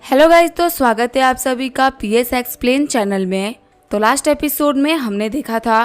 Hello guys, तो स्वागत है आप सभी का पीएस एक्सप्लेन चैनल में। तो लास्ट एपिसोड में हमने देखा था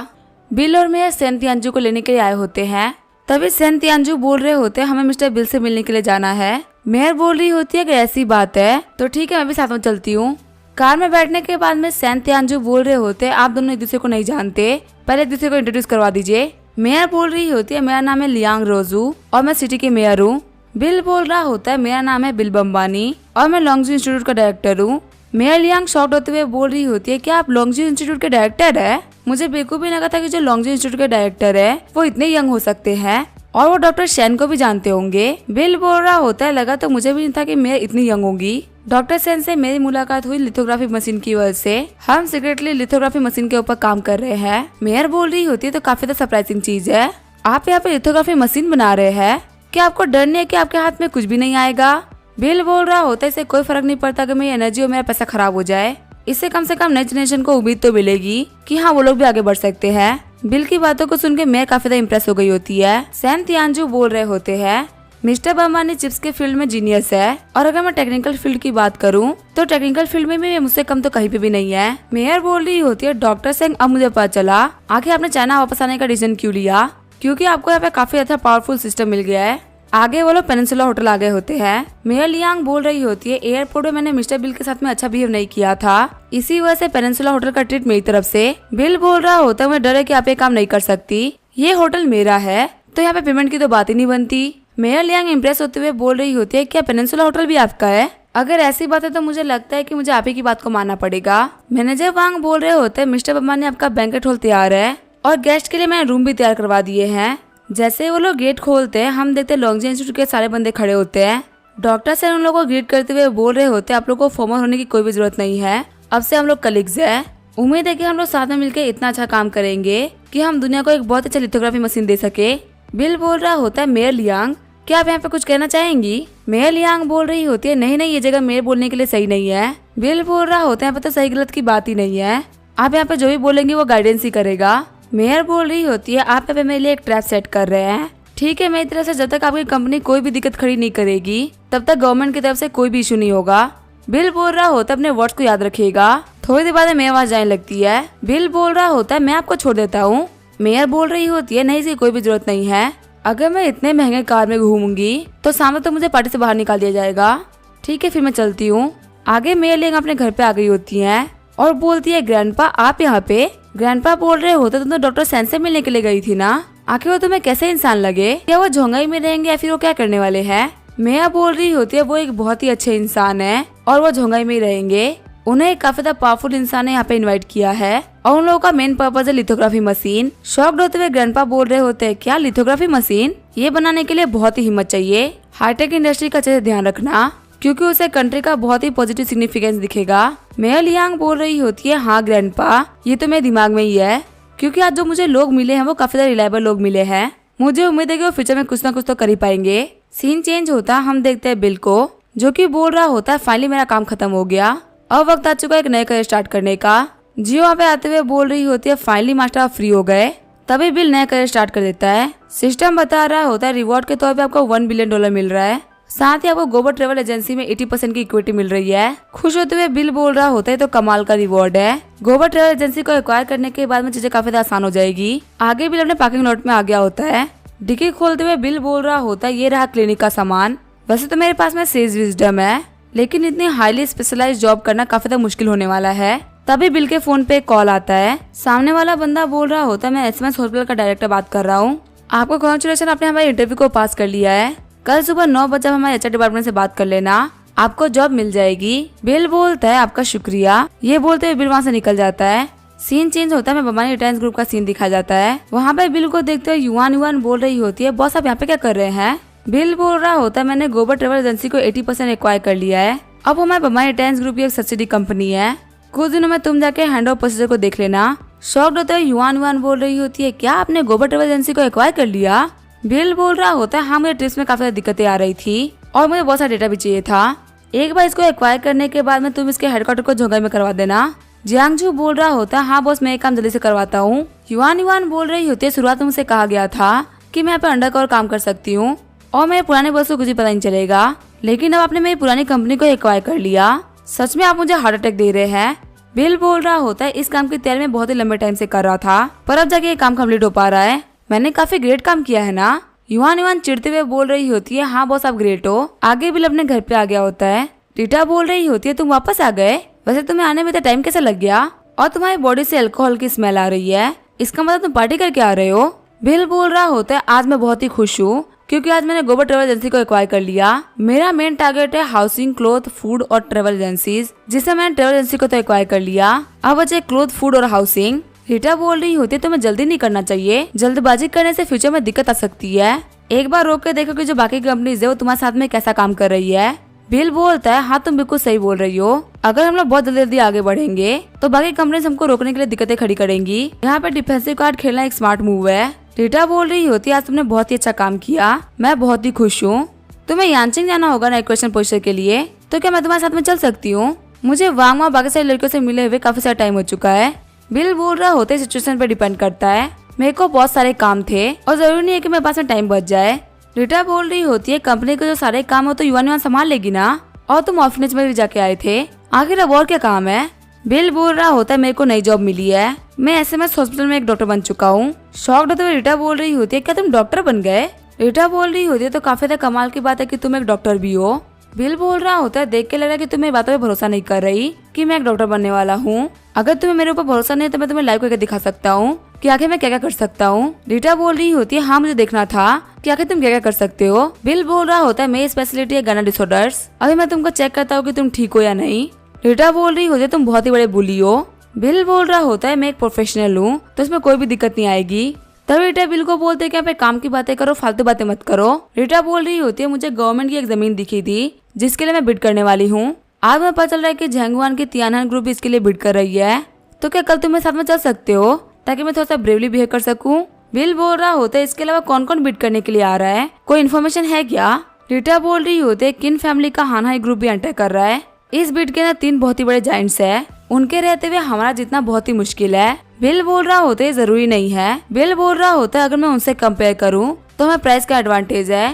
बिल और मेयर सैन तियानजू को लेने के लिए आए होते हैं। तभी सैन तियानजू बोल रहे होते हैं हमें मिस्टर बिल से मिलने के लिए जाना है। मेयर बोल रही होती है कि ऐसी बात है तो ठीक है, मैं भी साथ में चलती हूँ। कार में बैठने के बाद में सैन तियानजू बोल रहे होते हैं आप दोनों एक दूसरे को नहीं जानते, पहले एक दूसरे को इंट्रोड्यूस करवा दीजिए। मेयर बोल रही होती है मेरा नाम है लियांग रोजू और मैं सिटी के मेयर हूँ। बिल बोल रहा होता है मेरा नाम है बिल बम्बानी और मैं लॉन्गजू इंस्टीट्यूट का डायरेक्टर हूँ। मेयर लियांग शॉक्ड होते हुए बोल रही होती है कि आप लॉन्गजू इंस्टीट्यूट के डायरेक्टर है। मुझे बिल्कुल भी लगा था कि जो लॉन्गजू इंस्टीट्यूट के डायरेक्टर है वो इतने यंग हो सकते हैं और वो डॉक्टर शेन को भी जानते होंगे। बिल बोल रहा होता है लगा तो मुझे भी नहीं था कि मेयर इतनी यंग होंगी। डॉक्टर सेन से मेरी मुलाकात हुई लिथोग्राफी मशीन की वजह से। हम सीक्रेटली लिथोग्राफी मशीन के ऊपर काम कर रहे हैं। मेयर बोल रही होती है तो काफी तो सरप्राइजिंग चीज है, आप यहाँ पे लिथोग्राफी मशीन बना रहे हैं, क्या आपको डर नहीं है कि आपके हाथ में कुछ भी नहीं आएगा? बिल बोल रहा होता है इसे कोई फर्क नहीं पड़ता कि मेरी एनर्जी और मेरा पैसा खराब हो जाए, इससे कम से कम नई जनरेशन को उम्मीद तो मिलेगी कि हाँ वो लोग भी आगे बढ़ सकते हैं। बिल की बातों को सुनकर मैं काफी ज्यादा इम्प्रेस हो गई होती है। सैन तियानजू बोल रहे होते हैं मिस्टर बम्बानी चिप्स के फील्ड में जीनियस है और अगर मैं टेक्निकल फील्ड की बात करूं तो टेक्निकल फील्ड में भी मुझसे कम तो कहीं पे भी नहीं है। मेयर बोल रही होती है डॉक्टर सेंग अब मुझे पता चला आखिर आपने चाइना वापस आने का डिसीजन क्यों लिया, क्योंकि आपको यहाँ पे काफी अच्छा पावरफुल सिस्टम मिल गया है। आगे वो लोग पेनिनसुला होटल आ गए होते हैं। मेयर लियांग बोल रही होती है एयरपोर्ट में मैंने मिस्टर बिल के साथ में अच्छा बिहेव नहीं किया था, इसी वजह से पेनिनसुला होटल का ट्रीट मेरी तरफ से। बिल बोल रहा होता है मैं डर है कि आप ये काम नहीं कर सकती, ये होटल मेरा है तो यहाँ पे पेमेंट की तो बात ही नहीं बनती। मेयर लियांग इम्प्रेस होते हुए बोल रही होती है क्या पेनिनसुला होटल भी आपका है? अगर ऐसी बात है तो मुझे लगता है कि मुझे आप ही की बात को मानना पड़ेगा। मैनेजर वांग बोल रहे होते हैं मिस्टर बम्बानी आपका बैंकेट हॉल तैयार है और गेस्ट के लिए मैंने रूम भी तैयार करवा दिए हैं। जैसे वो लोग गेट खोलते हैं हम देखते हैं लॉन्गजू इंस्टीट्यूट के सारे बंदे खड़े होते हैं। डॉक्टर सर उन लोगों को ग्रीट करते हुए बोल रहे होते हैं आप लोगों को फॉर्मल होने की कोई भी जरूरत नहीं है, अब से हम लोग कलीग्स हैं। उम्मीद है कि हम लोग साथ में मिलकर इतना अच्छा काम करेंगे कि हम दुनिया को एक बहुत अच्छा लिथोग्राफी मशीन दे सके। बिल बोल रहा होता है मेयर लियांग क्या आप यहाँ पे कुछ कहना चाहेंगी? मेयर लियांग बोल रही होती है नहीं ये जगह मेयर बोलने के लिए सही नहीं है। बिल बोल रहा होता है यहाँ पे तो सही गलत की बात ही नहीं है, आप यहाँ पे जो भी बोलेंगे वो गाइडेंस ही करेगा। मेयर बोल रही होती है आप यहाँ पे मेरे लिए एक ट्रैप सेट कर रहे हैं, ठीक है मेरी तरफ से जब तक आपकी कंपनी कोई भी दिक्कत खड़ी नहीं करेगी तब तक गवर्नमेंट की तरफ से कोई भी इशू नहीं होगा। बिल बोल रहा होता है अपने वर्ड्स को याद रखिएगा। थोड़ी देर बाद मेरी आवाज जाने लगती है। बिल बोल रहा होता है मैं आपको छोड़ देता हूँ। मेयर बोल रही होती है नहीं इसकी कोई भी जरूरत नहीं है, अगर मैं इतने महंगे कार में घूमूंगी तो सामने तो मुझे पार्टी से बाहर निकाल दिया जाएगा, ठीक है फिर मैं चलती हूँ। आगे मेयर लियांग अपने घर पे आ गई होती है और बोलती है ग्रैंडपा आप यहाँ पे? ग्रैंडपा बोल रहे होते तुम तो डॉक्टर सेन से मिलने के लिए गई थी ना, आखिर वो तुम्हें कैसे इंसान लगे, क्या वो झोंगाई में रहेंगे या फिर वो क्या करने वाले हैं? मेया बोल रही होती है वो एक बहुत ही अच्छे इंसान है और वो झोंगाई में ही रहेंगे, उन्हें एक काफी ज्यादा पावरफुल इंसान ने यहाँ पे इनवाइट किया है और उन लोगों का मेन पर्पज है लिथोग्राफी मशीन। शॉक्ड होते हुए ग्रैंडपा बोल रहे होते हैं क्या लिथोग्राफी मशीन? ये बनाने के लिए बहुत ही हिम्मत चाहिए, हाईटेक इंडस्ट्री का अच्छे से ध्यान रखना क्योंकि उसे कंट्री का बहुत ही पॉजिटिव सिग्निफिकेंस दिखेगा। मेयर लियांग बोल रही होती है हाँ ग्रैंडपा ये तो मेरे दिमाग में ही है, क्योंकि आज जो मुझे लोग मिले हैं वो काफी ज्यादा रिलायबल लोग मिले हैं, मुझे उम्मीद है कि वो फ्यूचर में कुछ ना कुछ तो कर ही पाएंगे। सीन चेंज होता हम देखते हैं बिल को जो कि बोल रहा होता है फाइनली मेरा काम खत्म हो गया, अब वक्त आ चुका है एक नया करियर स्टार्ट करने का। जियो वहाँ पे आते हुए बोल रही होती है फाइनली मास्टर आप फ्री हो गए। तभी बिल नया करियर स्टार्ट कर देता है। सिस्टम बता रहा होता है रिवॉर्ड के तौर पे आपको $1 बिलियन मिल रहा है, साथ ही आपको गोबर ट्रेवल एजेंसी में 80% की इक्विटी मिल रही है। खुश होते हुए बिल बोल रहा होता है तो कमाल का रिवॉर्ड है, गोबर ट्रेवल एजेंसी को एक्वायर करने के बाद में चीजें काफी ज्यादा आसान हो जाएगी। आगे बिल अपने पार्किंग लॉट में आ गया होता है। डिक्की खोलते हुए बिल बोल रहा होता है ये रहा क्लिनिक का सामान, वैसे तो मेरे पास में सेज विजडम है लेकिन इतनी हाईली स्पेशलाइज्ड जॉब करना काफी ज्यादा मुश्किल होने वाला है। तभी बिल के फोन पे कॉल आता है, सामने वाला बंदा बोल रहा होता है मैं एसएमएस हॉस्पिटल का डायरेक्टर बात कर रहा हूँ, आपको कांग्रेचुलेशन आपने हमारे इंटरव्यू को पास कर लिया है, कल सुबह 9 बजे हमारे एचआर डिपार्टमेंट से बात कर लेना, आपको जॉब मिल जाएगी। बिल बोलता है आपका शुक्रिया, ये बोलते हुए बिल वहाँ से निकल जाता है। सीन चेंज होता है मैं बम्बानी रिटायर्स ग्रुप का सीन दिखाया जाता है। वहाँ पे बिल को देखते हुए युवान बोल रही होती है बॉस आप यहाँ पे क्या कर रहे हैं? बिल बोल रहा होता है मैंने गोबर ट्रेवल एजेंसी को 80% एक्वायर कर लिया है, अब वो हमारे बम्बानी रिटायर्स ग्रुप की एक सब्सिडी कंपनी है, कुछ दिनों में तुम जाके हैंड ओवर प्रोसीजर को देख लेना। शॉक्ड होते हुए युवान बोल रही होती है क्या आपने गोबर ट्रेवल एजेंसी को एक्वायर कर लिया? बिल बोल रहा होता है हाँ मुझे ट्रिप्स में काफी दिक्कतें आ रही थी और मुझे बहुत सारा डेटा भी चाहिए था, एक बार इसको एक्वायर करने के बाद में तुम इसके हेडक्वार्टर को झोंगाई में करवा देना। जियांगजू बोल रहा होता है हाँ बॉस मैं काम जल्दी से करवाता हूँ। युवान बोल रही होती है शुरुआत में मुझसे कहा गया था कि मैं यहाँ पे अंडर कवर काम कर सकती हूँ और मेरे पुराने बॉस को कुछ भी पता नहीं चलेगा, लेकिन अब आपने मेरी पुरानी कंपनी को एक्वायर कर लिया सच में आप मुझे हार्ट अटैक दे रहे हैं? बिल बोल रहा होता है इस काम की तैयारी में बहुत ही लंबे टाइम से कर रहा था, पर अब जाके ये काम कम्प्लीट हो पा रहा है। मैंने काफी ग्रेट काम किया है ना? युवान युवान चिढ़ते हुए बोल रही होती है, हाँ बॉस आप ग्रेट हो। आगे बिल अपने घर पे आ गया होता है। रीटा बोल रही होती है, तुम वापस आ गए? वैसे तुम्हें आने में इतना टाइम कैसे लग गया? और तुम्हारी बॉडी से अल्कोहल की स्मेल आ रही है, इसका मतलब तुम पार्टी करके आ रहे हो? बिल बोल रहा होता है, आज मैं बहुत ही खुश हूँ क्योंकि आज मैंने गोबर ट्रेवल एजेंसी को एक्वायर कर लिया। मेरा मेन टारगेट है हाउसिंग, क्लोथ, फूड और ट्रेवल एजेंसीज, जिससे मैंने ट्रेवल एजेंसी को तो एक्वायर कर लिया। अब बचे क्लोथ, फूड और हाउसिंग। रीटा बोल रही होती है, तुम्हें जल्दी नहीं करना चाहिए, जल्दबाजी करने से फ्यूचर में दिक्कत आ सकती है। एक बार रोक के देखो कि जो बाकी कंपनीज है वो तुम्हारे साथ में कैसा काम कर रही है। बिल बोलता है, हाँ तुम बिल्कुल सही बोल रही हो। अगर हम लोग बहुत जल्दी जल्दी आगे बढ़ेंगे तो बाकी कंपनीज हमको रोकने के लिए दिक्कतें खड़ी करेंगी। यहाँ पे डिफेंसिव कार्ड खेलना एक स्मार्ट मूव है। रीटा बोल रही होती है, आज तुमने बहुत ही अच्छा काम किया, मैं बहुत ही खुश हूँ। तुम्हें यांचिंग जाना होगा ना इक्वेशन पोस्टर के लिए, तो क्या मैं तुम्हारे साथ में चल सकती हूँ? मुझे वांगवा बाकी सारे लड़कियों से मिले हुए काफी सारा टाइम हो चुका है। बिल बोल रहा होता है, सिचुएशन पे डिपेंड करता है, मेरे को बहुत सारे काम थे और जरूरी नहीं है कि मेरे पास में टाइम बच जाए। रीटा बोल रही होती है, कंपनी के जो सारे काम हो तो युवान युवान संभाल लेगी ना, और तुम ऑफिस में भी जाके आए थे, आखिर अब और क्या काम है? बिल बोल रहा होता है, मेरे को नई जॉब मिली है, मैं एसएमएस हॉस्पिटल में एक डॉक्टर बन चुका हूँ। शॉक्ड होते हुए रीटा बोल रही होती है, क्या तुम डॉक्टर बन गए? रीटा बोल रही होती है, तो काफी ज्यादा कमाल की बात है कि तुम एक डॉक्टर भी हो। बिल बोल रहा होता है, देख के लग रहा है कि तुम मेरी बातों पे भरोसा नहीं कर रही कि मैं एक डॉक्टर बनने वाला हूँ। अगर तुम्हें मेरे ऊपर भरोसा नहीं है तो मैं तुम्हें लाइव करके दिखा सकता हूँ कि आखिर मैं क्या क्या कर सकता हूँ। रीटा बोल रही होती है, हाँ मुझे देखना था कि आखिर तुम क्या क्या कर सकते हो। बिल बोल रहा होता है, मेरी स्पेशलिटी है गना डिसऑर्डर्स, अभी मैं तुमको चेक करता हूँ कि तुम ठीक हो या नहीं। रीटा बोल रही होती है, तुम बहुत ही बड़े बुली हो। बिल बोल रहा होता है, मैं एक प्रोफेशनल हूँ तो इसमें कोई भी दिक्कत नहीं आएगी। तभी रीटा बिल को बोलते हैं कि यहाँ पे काम की बातें करो, फालतू बातें मत करो। रीटा बोल रही होती है, मुझे गवर्नमेंट की एक जमीन दिखी थी जिसके लिए मैं बिड करने वाली हूँ। आज मैं पता चल रहा है कि झंगवान की तियानहान ग्रुप भी इसके लिए बिड कर रही है, तो क्या कल तुम मेरे साथ में चल सकते हो ताकि मैं थोड़ा सा ब्रेवली बिहेव कर सकूं? बिल बोल रहा होता है, इसके अलावा कौन कौन बिड करने के लिए आ रहा है, कोई इन्फॉर्मेशन है क्या? रीटा बोल रही होती है, किन फैमिली का हानहाई ग्रुप भी एंटर कर रहा है। इस बिड के अंदर 3 बहुत ही बड़े जाइंट्स है, उनके रहते हुए हमारा जीतना बहुत ही मुश्किल है। बिल बोल रहा होता है, जरूरी नहीं है। बिल बोल रहा होता है, अगर मैं उनसे कंपेयर करूँ तो हमें प्राइस का एडवांटेज है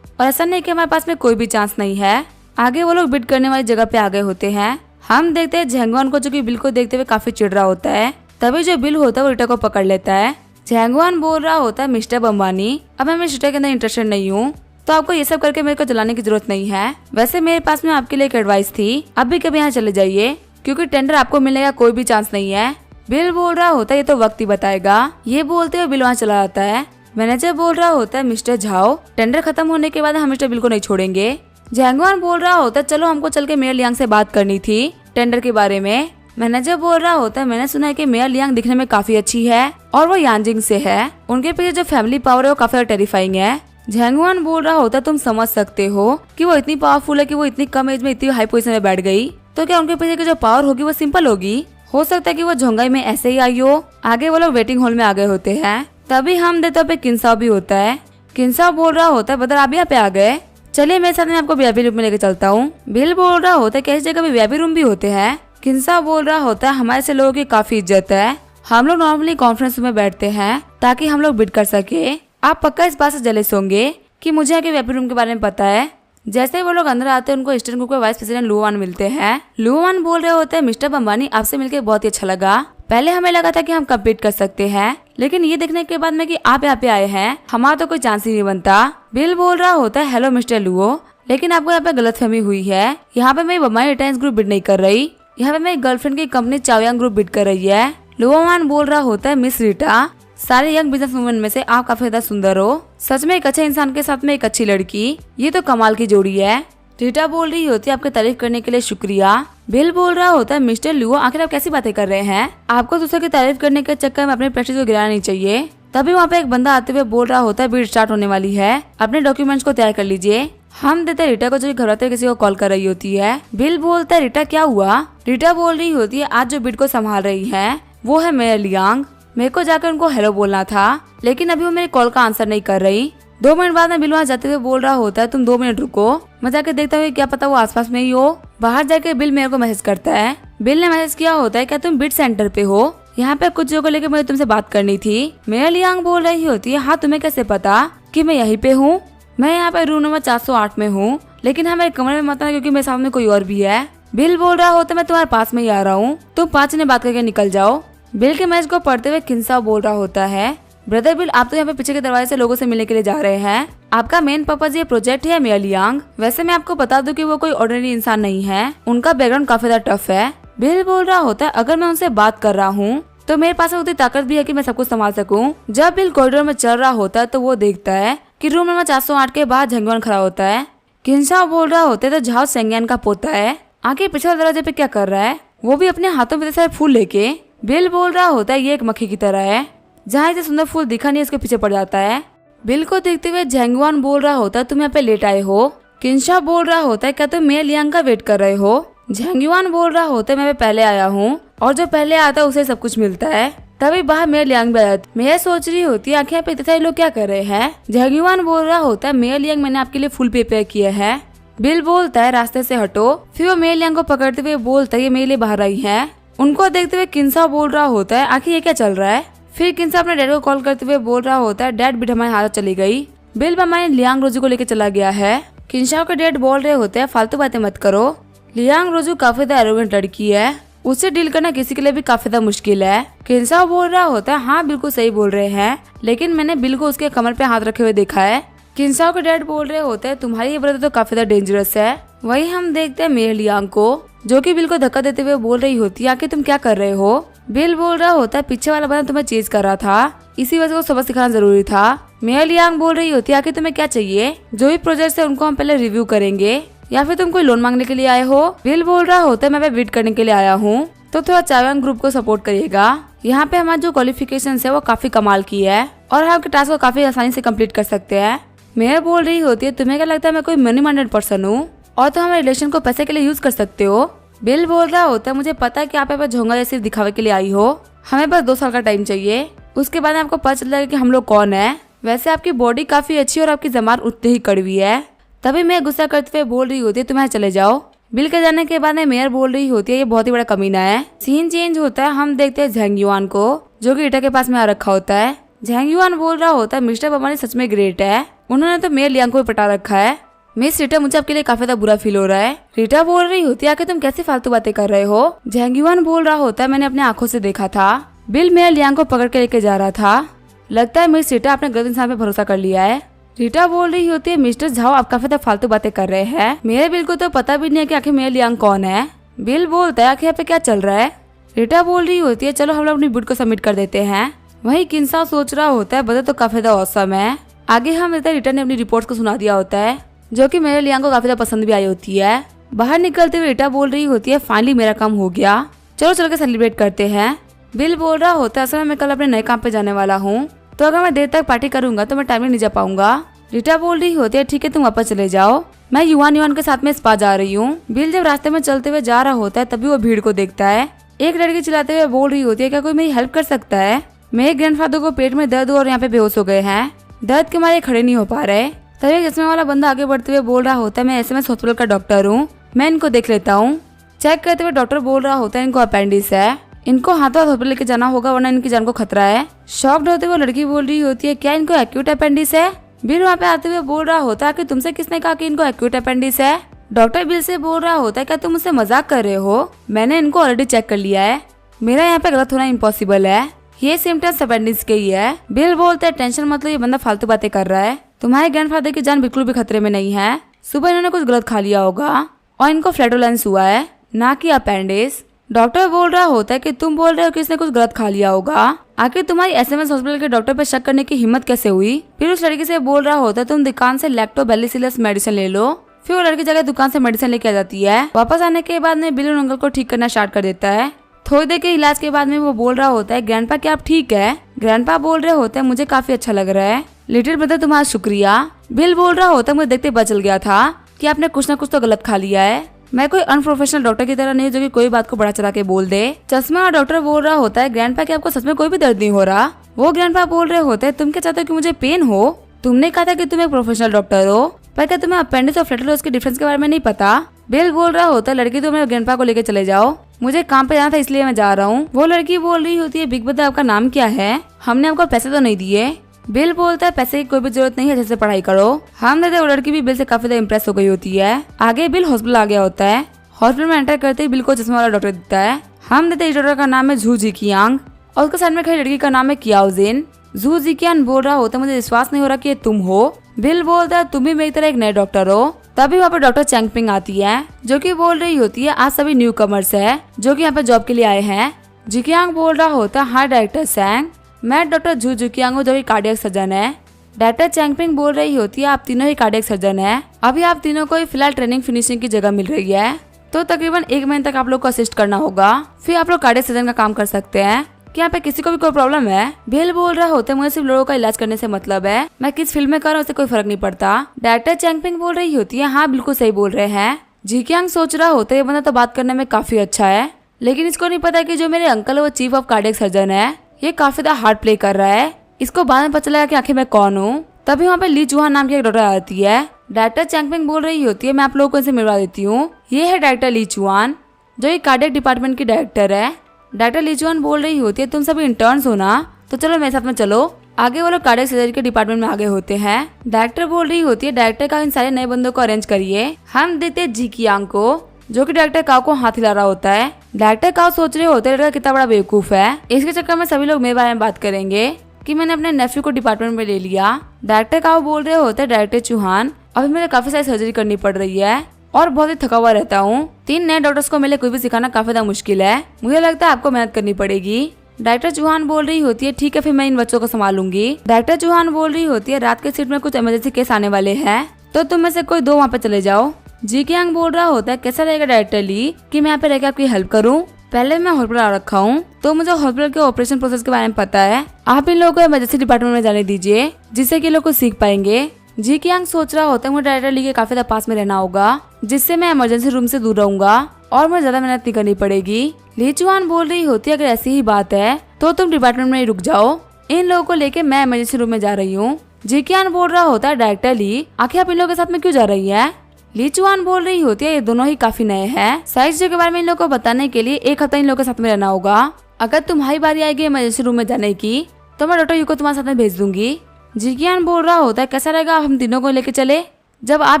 और ऐसा नहीं कि हमारे पास में कोई भी चांस नहीं है। आगे वो लोग बिड करने वाली जगह पे आ गए होते हैं। हम देखते हैं झंगवान को, जो कि बिल को देखते हुए काफी चिढ़ रहा होता है। तभी जो बिल होता है वो रीटा को पकड़ लेता है। झंगवान बोल रहा होता है, मिस्टर बम्बानी, अब मैं रिश्ते के अंदर इंटरेस्टेड नहीं हूँ, तो आपको ये सब करके मेरे को जलाने की जरूरत नहीं है। वैसे मेरे पास में आपके लिए एक एडवाइस थी, अब भी कभी यहाँ चले जाइए क्योंकि टेंडर आपको मिलने का कोई भी चांस नहीं है। बिल बोल रहा होता है, ये तो वक्त ही बताएगा। ये बोलते हुए बिल वहाँ चला जाता है। मैनेजर बोल रहा होता है, मिस्टर झाओ, टेंडर खत्म होने के बाद हम मिस्टर बिल को नहीं छोड़ेंगे। झंगवान बोल रहा होता है, चलो हमको चल के मेयर लियांग से बात करनी थी टेंडर के बारे में। मैनेजर बोल रहा होता है, मैंने सुना है कि मेयर लियांग दिखने में काफी अच्छी है और वो यांजिंग से है, उनके पीछे जो फैमिली पावर है वो काफी टेरिफाइंग है। झंगवान बोल रहा होता है, तुम समझ सकते हो कि वो इतनी पावरफुल है कि वो इतनी कम एज में इतनी हाई पोजीशन में बैठ गई, तो क्या उनके पीछे की जो पावर होगी वो सिंपल होगी? हो सकता है कि वो झोंगाई में ऐसे ही आई हो। आगे वो लोग वेटिंग हॉल में आ गए होते हैं। तभी हम देते पे किन्साव भी होता है। किन्साव बोल रहा होता है, बदर आप यहाँ पे आ गए, चलिए मेरे साथ में आपको वीआईपी रूम में लेके चलता हूँ। बिल बोल रहा होता है, कैसी जगह भी वीआईपी रूम भी होते हैं? किन्साव बोल रहा होता है, हमारे से लोगों की काफी इज्जत है, हम लोग नॉर्मली कॉन्फ्रेंस रूम में बैठते हैं ताकि हम लोग बिड कर सके। आप पक्का इस बात से जलेस होंगे कि मुझे आगे वीआईपी रूम के बारे में पता है। जैसे ही वो लोग अंदर आते हैं उनको ईस्टर्न ग्रुप के वाइस प्रेसिडेंट लुवान मिलते हैं। लुवान बोल रहे होते हैं, मिस्टर बम्बानी आपसे मिलकर बहुत ही अच्छा लगा। पहले हमें लगा था कि हम कम्पीट कर सकते हैं, लेकिन ये देखने के बाद में कि आप यहाँ पे आए हैं, हमारा तो कोई चांस ही नहीं बनता। बिल बोल रहा होता है, हेलो मिस्टर लुओ, लेकिन आपको यहाँ पे गलतफहमी हुई है। यहाँ पे मेरी बम्बानी रिटायर्स ग्रुप बिड नहीं कर रही, यहाँ पे मेरी गर्लफ्रेंड की कंपनी चाओयांग ग्रुप बिड कर रही है। लुवान बोल रहा होता है, मिस रीटा, सारे यंग बिजनेस वुमेन में से आप काफी ज्यादा सुंदर हो, सच में एक अच्छे इंसान के साथ में एक अच्छी लड़की, ये तो कमाल की जोड़ी है। रीटा बोल रही होती है, आपकी तारीफ करने के लिए शुक्रिया। बिल बोल रहा होता है, मिस्टर लुओ आखिर आप कैसी बातें कर रहे हैं, आपको दूसरे की तारीफ करने के चक्कर में अपने प्रेस्टीज को गिराना नहीं चाहिए। तभी वहाँ पे एक बंदा आते हुए बोल रहा होता है, बिड स्टार्ट होने वाली है, अपने डॉक्यूमेंट्स को तैयार कर लीजिए। हम देते रीटा को, जो घबराते किसी को कॉल कर रही होती है। बिल बोलता है, रीटा क्या हुआ? रीटा बोल रही होती है, आज जो बिड को संभाल रही है वो है मेयर लियांग, मेरे को जाकर उनको हेलो बोलना था, लेकिन अभी वो मेरे कॉल का आंसर नहीं कर रही। 2 मिनट बाद में बिल वहाँ जाते हुए बोल रहा होता है, तुम 2 मिनट रुको, मैं जाकर देखता हूँ क्या पता वो आसपास में ही हो। बाहर जाके बिल मेरे को मैसेज करता है। बिल ने मैसेज किया होता है, क्या तुम बिड सेंटर पे हो? यहाँ पे कुछ चीजों को लेकर मुझे तुमसे बात करनी थी। मेयर लियांग बोल रही होती है, हाँ तुम्हें कैसे पता कि मैं यहीं पे हूँ? मैं यहाँ पे रूम नंबर 408 में हूँ, लेकिन हाँ मेरे कमरे में मत आना क्योंकि मेरे सामने कोई और भी है। बिल बोल रहा होता मैं तुम्हारे पास में ही आ रहा हूँ, तुम 5 ने बात करके निकल जाओ। बिल के मैसेज को पढ़ते हुए किंसा बोल रहा होता है, ब्रदर बिल आप तो यहाँ पे पीछे के दरवाजे से लोगों से मिलने के लिए जा रहे हैं। आपका मेन पर्पज ये प्रोजेक्ट है मिया लियांग। वैसे मैं आपको बता दूं कि वो कोई ऑर्डिनरी इंसान नहीं है, उनका बैकग्राउंड काफी ज्यादा टफ है। बिल बोल रहा होता है अगर मैं उनसे बात कर रहा हूँ तो मेरे पास में उतनी ताकत भी है कि मैं सब कुछ संभाल सकूं। जब बिल कॉरिडोर में चल रहा होता है तो वो देखता है कि रूम नंबर 408 के बाहर झंगवान खड़ा होता है। किंसा बोल रहा होता है तो झाओ सेंग्यान का पोता है, आगे पिछले दरवाजे पे क्या कर रहा है, वो भी अपने हाथों में सारे फूल लेके। बिल बोल रहा होता है ये एक मक्खी की तरह है, जहाँ इसे सुंदर फूल दिखा नहीं उसके पीछे पड़ जाता है। बिल को देखते हुए झंगवान बोल रहा होता है तुम यहाँ पे लेट आए हो। किंसा बोल रहा होता है क्या तुम मिया लियांग का वेट कर रहे हो। झंगवान बोल रहा होता है मैं पहले आया हूँ और जो पहले आता है उसे सब कुछ मिलता है। तभी बाहर मिया लियांग भी आ जाती। मैं सोच रही होती है आखिर पे इतने सारे लोग क्या कर रहे हैं। झंगवान बोल रहा होता है मिया लियांग मैंने आपके लिए फूल प्रिपेयर किए हैं। बिल बोलता है रास्ते से हटो। फिर वो मिया लियांग को पकड़ते हुए बोलता है ये मेरे लिए बाहर आई है। उनको देखते हुए किंसा बोल रहा होता है आखिर ये क्या चल रहा है। फिर किंसा अपने डैड को कॉल करते हुए बोल रहा होता है डैड बेटा हमारी हालत चली गई, बिल हमारे लियांग रोजू को लेकर चला गया है। किंसा के डैड बोल रहे होते हैं फालतू बातें मत करो, लियांग रोजू काफी ज्यादा एरोगेंट लड़की है, उससे डील करना किसी के लिए भी काफी ज्यादा मुश्किल है। किंसा बोल रहा होता है हाँ बिल्कुल सही बोल रहे हैं, लेकिन मैंने बिल को उसके कमर पे हाथ रखे हुए देखा है। किंसा के डैड बोल रहे होते हैं तुम्हारी ये ब्रदर तो काफी ज्यादा डेंजरस है। वही हम देखते हैं मिया लियांग को जो कि बिल को धक्का देते हुए बोल रही होती है आखिर तुम क्या कर रहे हो। बिल बोल रहा होता है पीछे वाला बंदा तुम्हें चेज कर रहा था, इसी वजह को सबक सिखाना जरूरी था। मिया लियांग बोल रही होती है आखिर तुम्हें क्या चाहिए, जो भी प्रोजेक्ट है उनको हम पहले रिव्यू करेंगे या फिर तुम कोई लोन मांगने के लिए आए हो। बिल बोल रहा होता है मैं वेट करने के लिए आया हूँ, तो थोड़ा चाइवांग ग्रुप को सपोर्ट करिएगा। यहाँ पे हमारी जो क्वालिफिकेशन है वो काफी कमाल की है और हम आपके टास्क को काफी आसानी से कम्प्लीट कर सकते हैं। मिया बोल रही होती है तुम्हें क्या लगता है मैं कोई मनी माइंडेड पर्सन हूँ और तुम हमारे रिलेशन को पैसे के लिए यूज कर सकते हो। बिल बोल रहा होता है मुझे पता है कि आप यहाँ पर झोंगा जैसे दिखावे के लिए आई हो, हमें बस 2 साल का टाइम चाहिए, उसके बाद आपको पता चल जाएगा कि हम लोग कौन है। वैसे आपकी बॉडी काफी अच्छी और आपकी जबान उतनी ही कड़वी है। तभी मैं गुस्सा करते हुए बोल रही होती है तुम्हें चले जाओ। बिल के जाने के बाद मेयर बोल रही होती है ये बहुत ही बड़ा कमीना है। सीन चेंज होता है, हम देखते हैं झंगयुआन को जो कि ईटा के पास में आ रखा होता है। झंगयुआन बोल रहा होता है मिस्टर बमानी सच में ग्रेट है, उन्होंने तो मेयर लियांग को भी पटा रखा है। मिस रीटा मुझे आपके लिए काफी ज्यादा बुरा फील हो रहा है। रीटा बोल रही होती है आखिर तुम कैसी फालतू बातें कर रहे हो। झंगयुआन बोल रहा होता है मैंने अपने आंखों से देखा था, बिल मेयर लियांग को पकड़ के लेके जा रहा था, लगता है मिस रीटा आपने गलत इंसान पे भरोसा कर लिया है। रीटा बोल रही होती है मिस्टर झाओ आप काफी ज्यादा फालतू बातें कर रहे हैं, मेरे बिल को तो पता भी नहीं है कि आखिर मेयर लियांग कौन है। बिल बोलता है आखिर यहाँ पे क्या चल रहा है। रीटा बोल रही होती है चलो हम लोग अपनी बुट को सबमिट कर देते हैं। वही किंसा सोच रहा होता है बदल तो काफी ज्यादा औसम है। आगे हम रीटा ने अपनी रिपोर्ट को सुना दिया होता है जो कि मेरे लियांग को काफी ज्यादा पसंद भी आई होती है। बाहर निकलते हुए रीटा बोल रही होती है फाइनली मेरा काम हो गया, चलो चल के सेलिब्रेट करते हैं। बिल बोल रहा होता है असल मैं कल अपने नए काम पे जाने वाला हूँ, तो अगर मैं देर तक पार्टी करूंगा तो मैं टाइम नहीं जा पाऊंगा। रीटा बोल रही होती है ठीक है तुम वापस चले जाओ, मैं युवान के साथ में स्पा जा रही हूँ। बिल जब रास्ते में चलते हुए जा रहा होता है तभी वो भीड़ को देखता है। एक लड़की चिल्लाते हुए बोल रही होती है क्या कोई मेरी हेल्प कर सकता है, मेरे ग्रैंडफादर को पेट में दर्द और यहाँ पे बेहोश हो गए हैं, दर्द के मारे खड़े नहीं हो पा रहे। तभी चश्मे वाला बंदा आगे बढ़ते हुए बोल रहा होता है मैं एसएमएस हॉस्पिटल का डॉक्टर हूँ, मैं इनको देख लेता हूँ। चेक करते हुए डॉक्टर बोल रहा होता है इनको अपेंडिस है, इनको हाथों हॉस्पिटल लेके जाना होगा वरना इनकी जान को खतरा है। शॉक्ड होते हुए लड़की बोल रही होती है क्या इनको एक्यूट अपेंडिस है। बिल वहाँ पे आते हुए बोल रहा होता है कि तुमसे किसने कहा कि इनको एक्यूट अपेंडिस है। डॉक्टर बिल से बोल रहा होता है क्या तुम मुझसे मजाक कर रहे हो, मैंने इनको ऑलरेडी चेक कर लिया है, मेरा यहाँ पे गलत होना इम्पॉसिबल है, ये सिम्टम्स अपेंडिस के ही है। बिल बोलते हैं टेंशन मतलब ये बंदा फालतू बातें कर रहा है, तुम्हारे ग्रैंडफादर की जान बिल्कुल भी खतरे में नहीं है, सुबह इन्होंने कुछ गलत खा लिया होगा और इनको फ्लैटुलेंस हुआ है ना कि अपेंडिस। डॉक्टर बोल रहा होता है कि तुम बोल रहे हो कि इसने कुछ गलत खा लिया होगा, आखिर तुम्हारी एसएमएस हॉस्पिटल के डॉक्टर पे शक करने की हिम्मत कैसे हुई। फिर उस लड़की से बोल रहा होता है तुम दुकान से लैक्टोबैसिलस मेडिसिन ले लो। फिर वो लड़की जगह दुकान से मेडिसिन लेके आ जाती है। वापस आने के बाद में बिल उन अंकल को ठीक करना स्टार्ट कर देता है। थोड़ी देर के इलाज के बाद में वो बोल रहा होता है ग्रैंडपा क्या आप ठीक है। ग्रैंडपा बोल रहे होते हैं मुझे काफी अच्छा लग रहा है, लिटिल ब्रदर तुम्हारा शुक्रिया। बिल बोल रहा होता है मुझे देखते पता चल गया था कि आपने कुछ ना कुछ तो गलत खा लिया है, मैं कोई अनप्रोफेशनल डॉक्टर की तरह नहीं जो कि कोई बात को बड़ा चला के बोल दे। चश्मा और डॉक्टर बोल रहा होता है ग्रैंडपा कि आपको सच में कोई भी दर्द नहीं हो रहा। वो ग्रैंडपा बोल रहे होते हैं तुम क्या चाहते हो कि मुझे पेन हो, तुमने कहा था कि तुम एक प्रोफेशनल डॉक्टर हो, पर क्या तुम्हें अपेंडिक्स और फ्लैटुलेंस के डिफरेंस के बारे में नहीं पता। बिल बोल रहा होता है लड़की तुम मेरे ग्रैंडपा को लेके चले जाओ, मुझे काम पे जाना था इसलिए मैं जा रहा हूँ। वो लड़की बोल रही होती है बिग ब्रदर आपका नाम क्या है, हमने आपको पैसे तो नहीं दिए। बिल बोलता है पैसे की कोई भी जरूरत नहीं है, जैसे पढ़ाई करो। हम देते वो लड़की भी बिल से काफी ज्यादा इम्प्रेस हो गई होती है। आगे बिल हॉस्पिटल आ गया होता है। हॉस्पिटल में एंटर करते ही बिल को चश्मा वाला डॉक्टर दिखता है। हम देते इस डॉक्टर का नाम है झू जिकियांग और उसके साथ में खड़ी लड़की का नाम है कियाओजिन। झू जिकियान बोल रहा होता मुझे विश्वास नहीं हो रहा कि ये तुम हो। बिल बोलता है तुम भी मेरी तरह एक नए डॉक्टर हो। तभी वहाँ पे डॉक्टर चैंगपिंग आती है जो कि बोल रही होती है आज सभी न्यू कमर्स है जो कि यहाँ पे जॉब के लिए आए हैं। जिकियांग बोल रहा होता है हाँ डायरेक्टर सैंग, मैं डॉक्टर झू जिकियांग हूँ जो कि कार्डियक सर्जन है। डायरेक्टर चैंगपिंग बोल रही होती है आप तीनों ही कार्डियक सर्जन है। अभी आप तीनों को फिलहाल ट्रेनिंग फिनिशिंग की जगह मिल रही है तो तकरीबन 1 महीने तक आप लोग को असिस्ट करना होगा, फिर आप लोग कार्डियक सर्जन का काम कर सकते हैं। कि यहाँ पे किसी को भी कोई प्रॉब्लम है? बिल बोल रहा होता है मुझे सिर्फ लोगों का इलाज करने से मतलब है, मैं किस फील्ड में कर रहा हूँ उससे कोई फर्क नहीं पड़ता। डायरेक्टर चैंगपिंग बोल रही होती है हाँ बिल्कुल सही बोल रहे हैं। जिकियांग सोच रहा होता है ये बंदा तो बात करने में काफी अच्छा है, लेकिन इसको नहीं पता कि जो मेरे अंकल है वो चीफ ऑफ कार्डियक सर्जन है। ये काफी ज्यादा हार्ड प्ले कर रहा है, इसको बाद में पता चलेगा कि आखिर मैं कौन हूँ। तभी वहाँ पे ली चुहान नाम की एक डॉक्टर आती है। डायरेक्टर चैंगपिंग बोल रही होती है मैं आप लोगों को इनसे मिलवा देती हूँ। ये है डायरेक्टर ली चुहान जो ये कार्डियक डिपार्टमेंट की डायरेक्टर है। डायरेक्टर ली चुहान बोल रही होती है तुम सभी इंटर्न्स हो ना, तो चलो मेरे साथ में चलो। आगे वो लोग कार्डियक सर्जरी के डिपार्टमेंट में आगे होते हैं। डायरेक्टर बोल रही होती है डायरेक्टर का इन सारे नए बंदों को अरेंज करिए। हम देते जिकियांग को जो कि डायरेक्टर काओ को हाथ हिला रहा होता है। डायरेक्टर काओ सोच रहे होते हैं कितना बड़ा बेवकूफ है, इसके चक्कर में सभी लोग मेरे बारे में बात करेंगे कि मैंने अपने नेफ्यू को डिपार्टमेंट में ले लिया। डायरेक्टर काओ बोल रहे होते हैं डायरेक्टर चौहान अभी मेरे काफी सारी सर्जरी करनी पड़ रही है और बहुत ही थका हुआ रहता हूँ। 3 नए डॉक्टर्स को मेरे कुछ भी सिखाना काफी ज्यादा मुश्किल है, मुझे लगता है आपको मेहनत करनी पड़ेगी। डायरेक्टर चौहान बोल रही होती है ठीक है फिर मैं इन बच्चों को संभालूंगी। डायरेक्टर चौहान बोल रही होती है रात के शिफ्ट में कुछ इमरजेंसी केस आने वाले हैं तो तुम में से कोई 2 वहाँ पे चले जाओ। जिकियांग बोल रहा होता है कैसा रहेगा डायरेक्टर ली कि मैं यहाँ पे रहकर आपकी हेल्प करूँ, पहले मैं हॉस्पिटल आ रखा हूँ तो मुझे हॉस्पिटल के ऑपरेशन प्रोसेस के बारे में पता है, आप इन लोगों को इमरजेंसी डिपार्टमेंट में जाने दीजिए जिससे कि लोग कुछ सीख पाएंगे। जिकियांग सोच रहा होता है मुझे डायरेक्टर ली के काफी ज्यादा पास में रहना होगा जिससे मैं इमरजेंसी रूम से दूर रहूंगा और मुझे ज्यादा मेहनत नहीं करनी पड़ेगी। ली चुहान बोल रही होती है अगर ऐसी ही बात है तो तुम डिपार्टमेंट में ही रुक जाओ, इन लोगों को लेके मैं इमरजेंसी रूम में जा रही हूँ। जिकियांग बोल रहा होता है डायरेक्टर ली आखिर आप इन लोगों के साथ में क्यों जा रही है? ली चुहान बोल रही होती है ये दोनों ही काफी नए हैं, सारी चीजों के बारे में इन लोगों को बताने के लिए 1 हफ्ता इन लोगों के साथ में रहना होगा। अगर तुम्हारी बारी आएगी इमरजेंसी रूम में जाने की तो मैं डॉक्टर यू को तुम्हारे साथ में भेज दूंगी। जिकियांग बोल रहा होता है कैसा रहेगा हम तीनों को लेके चले, जब आप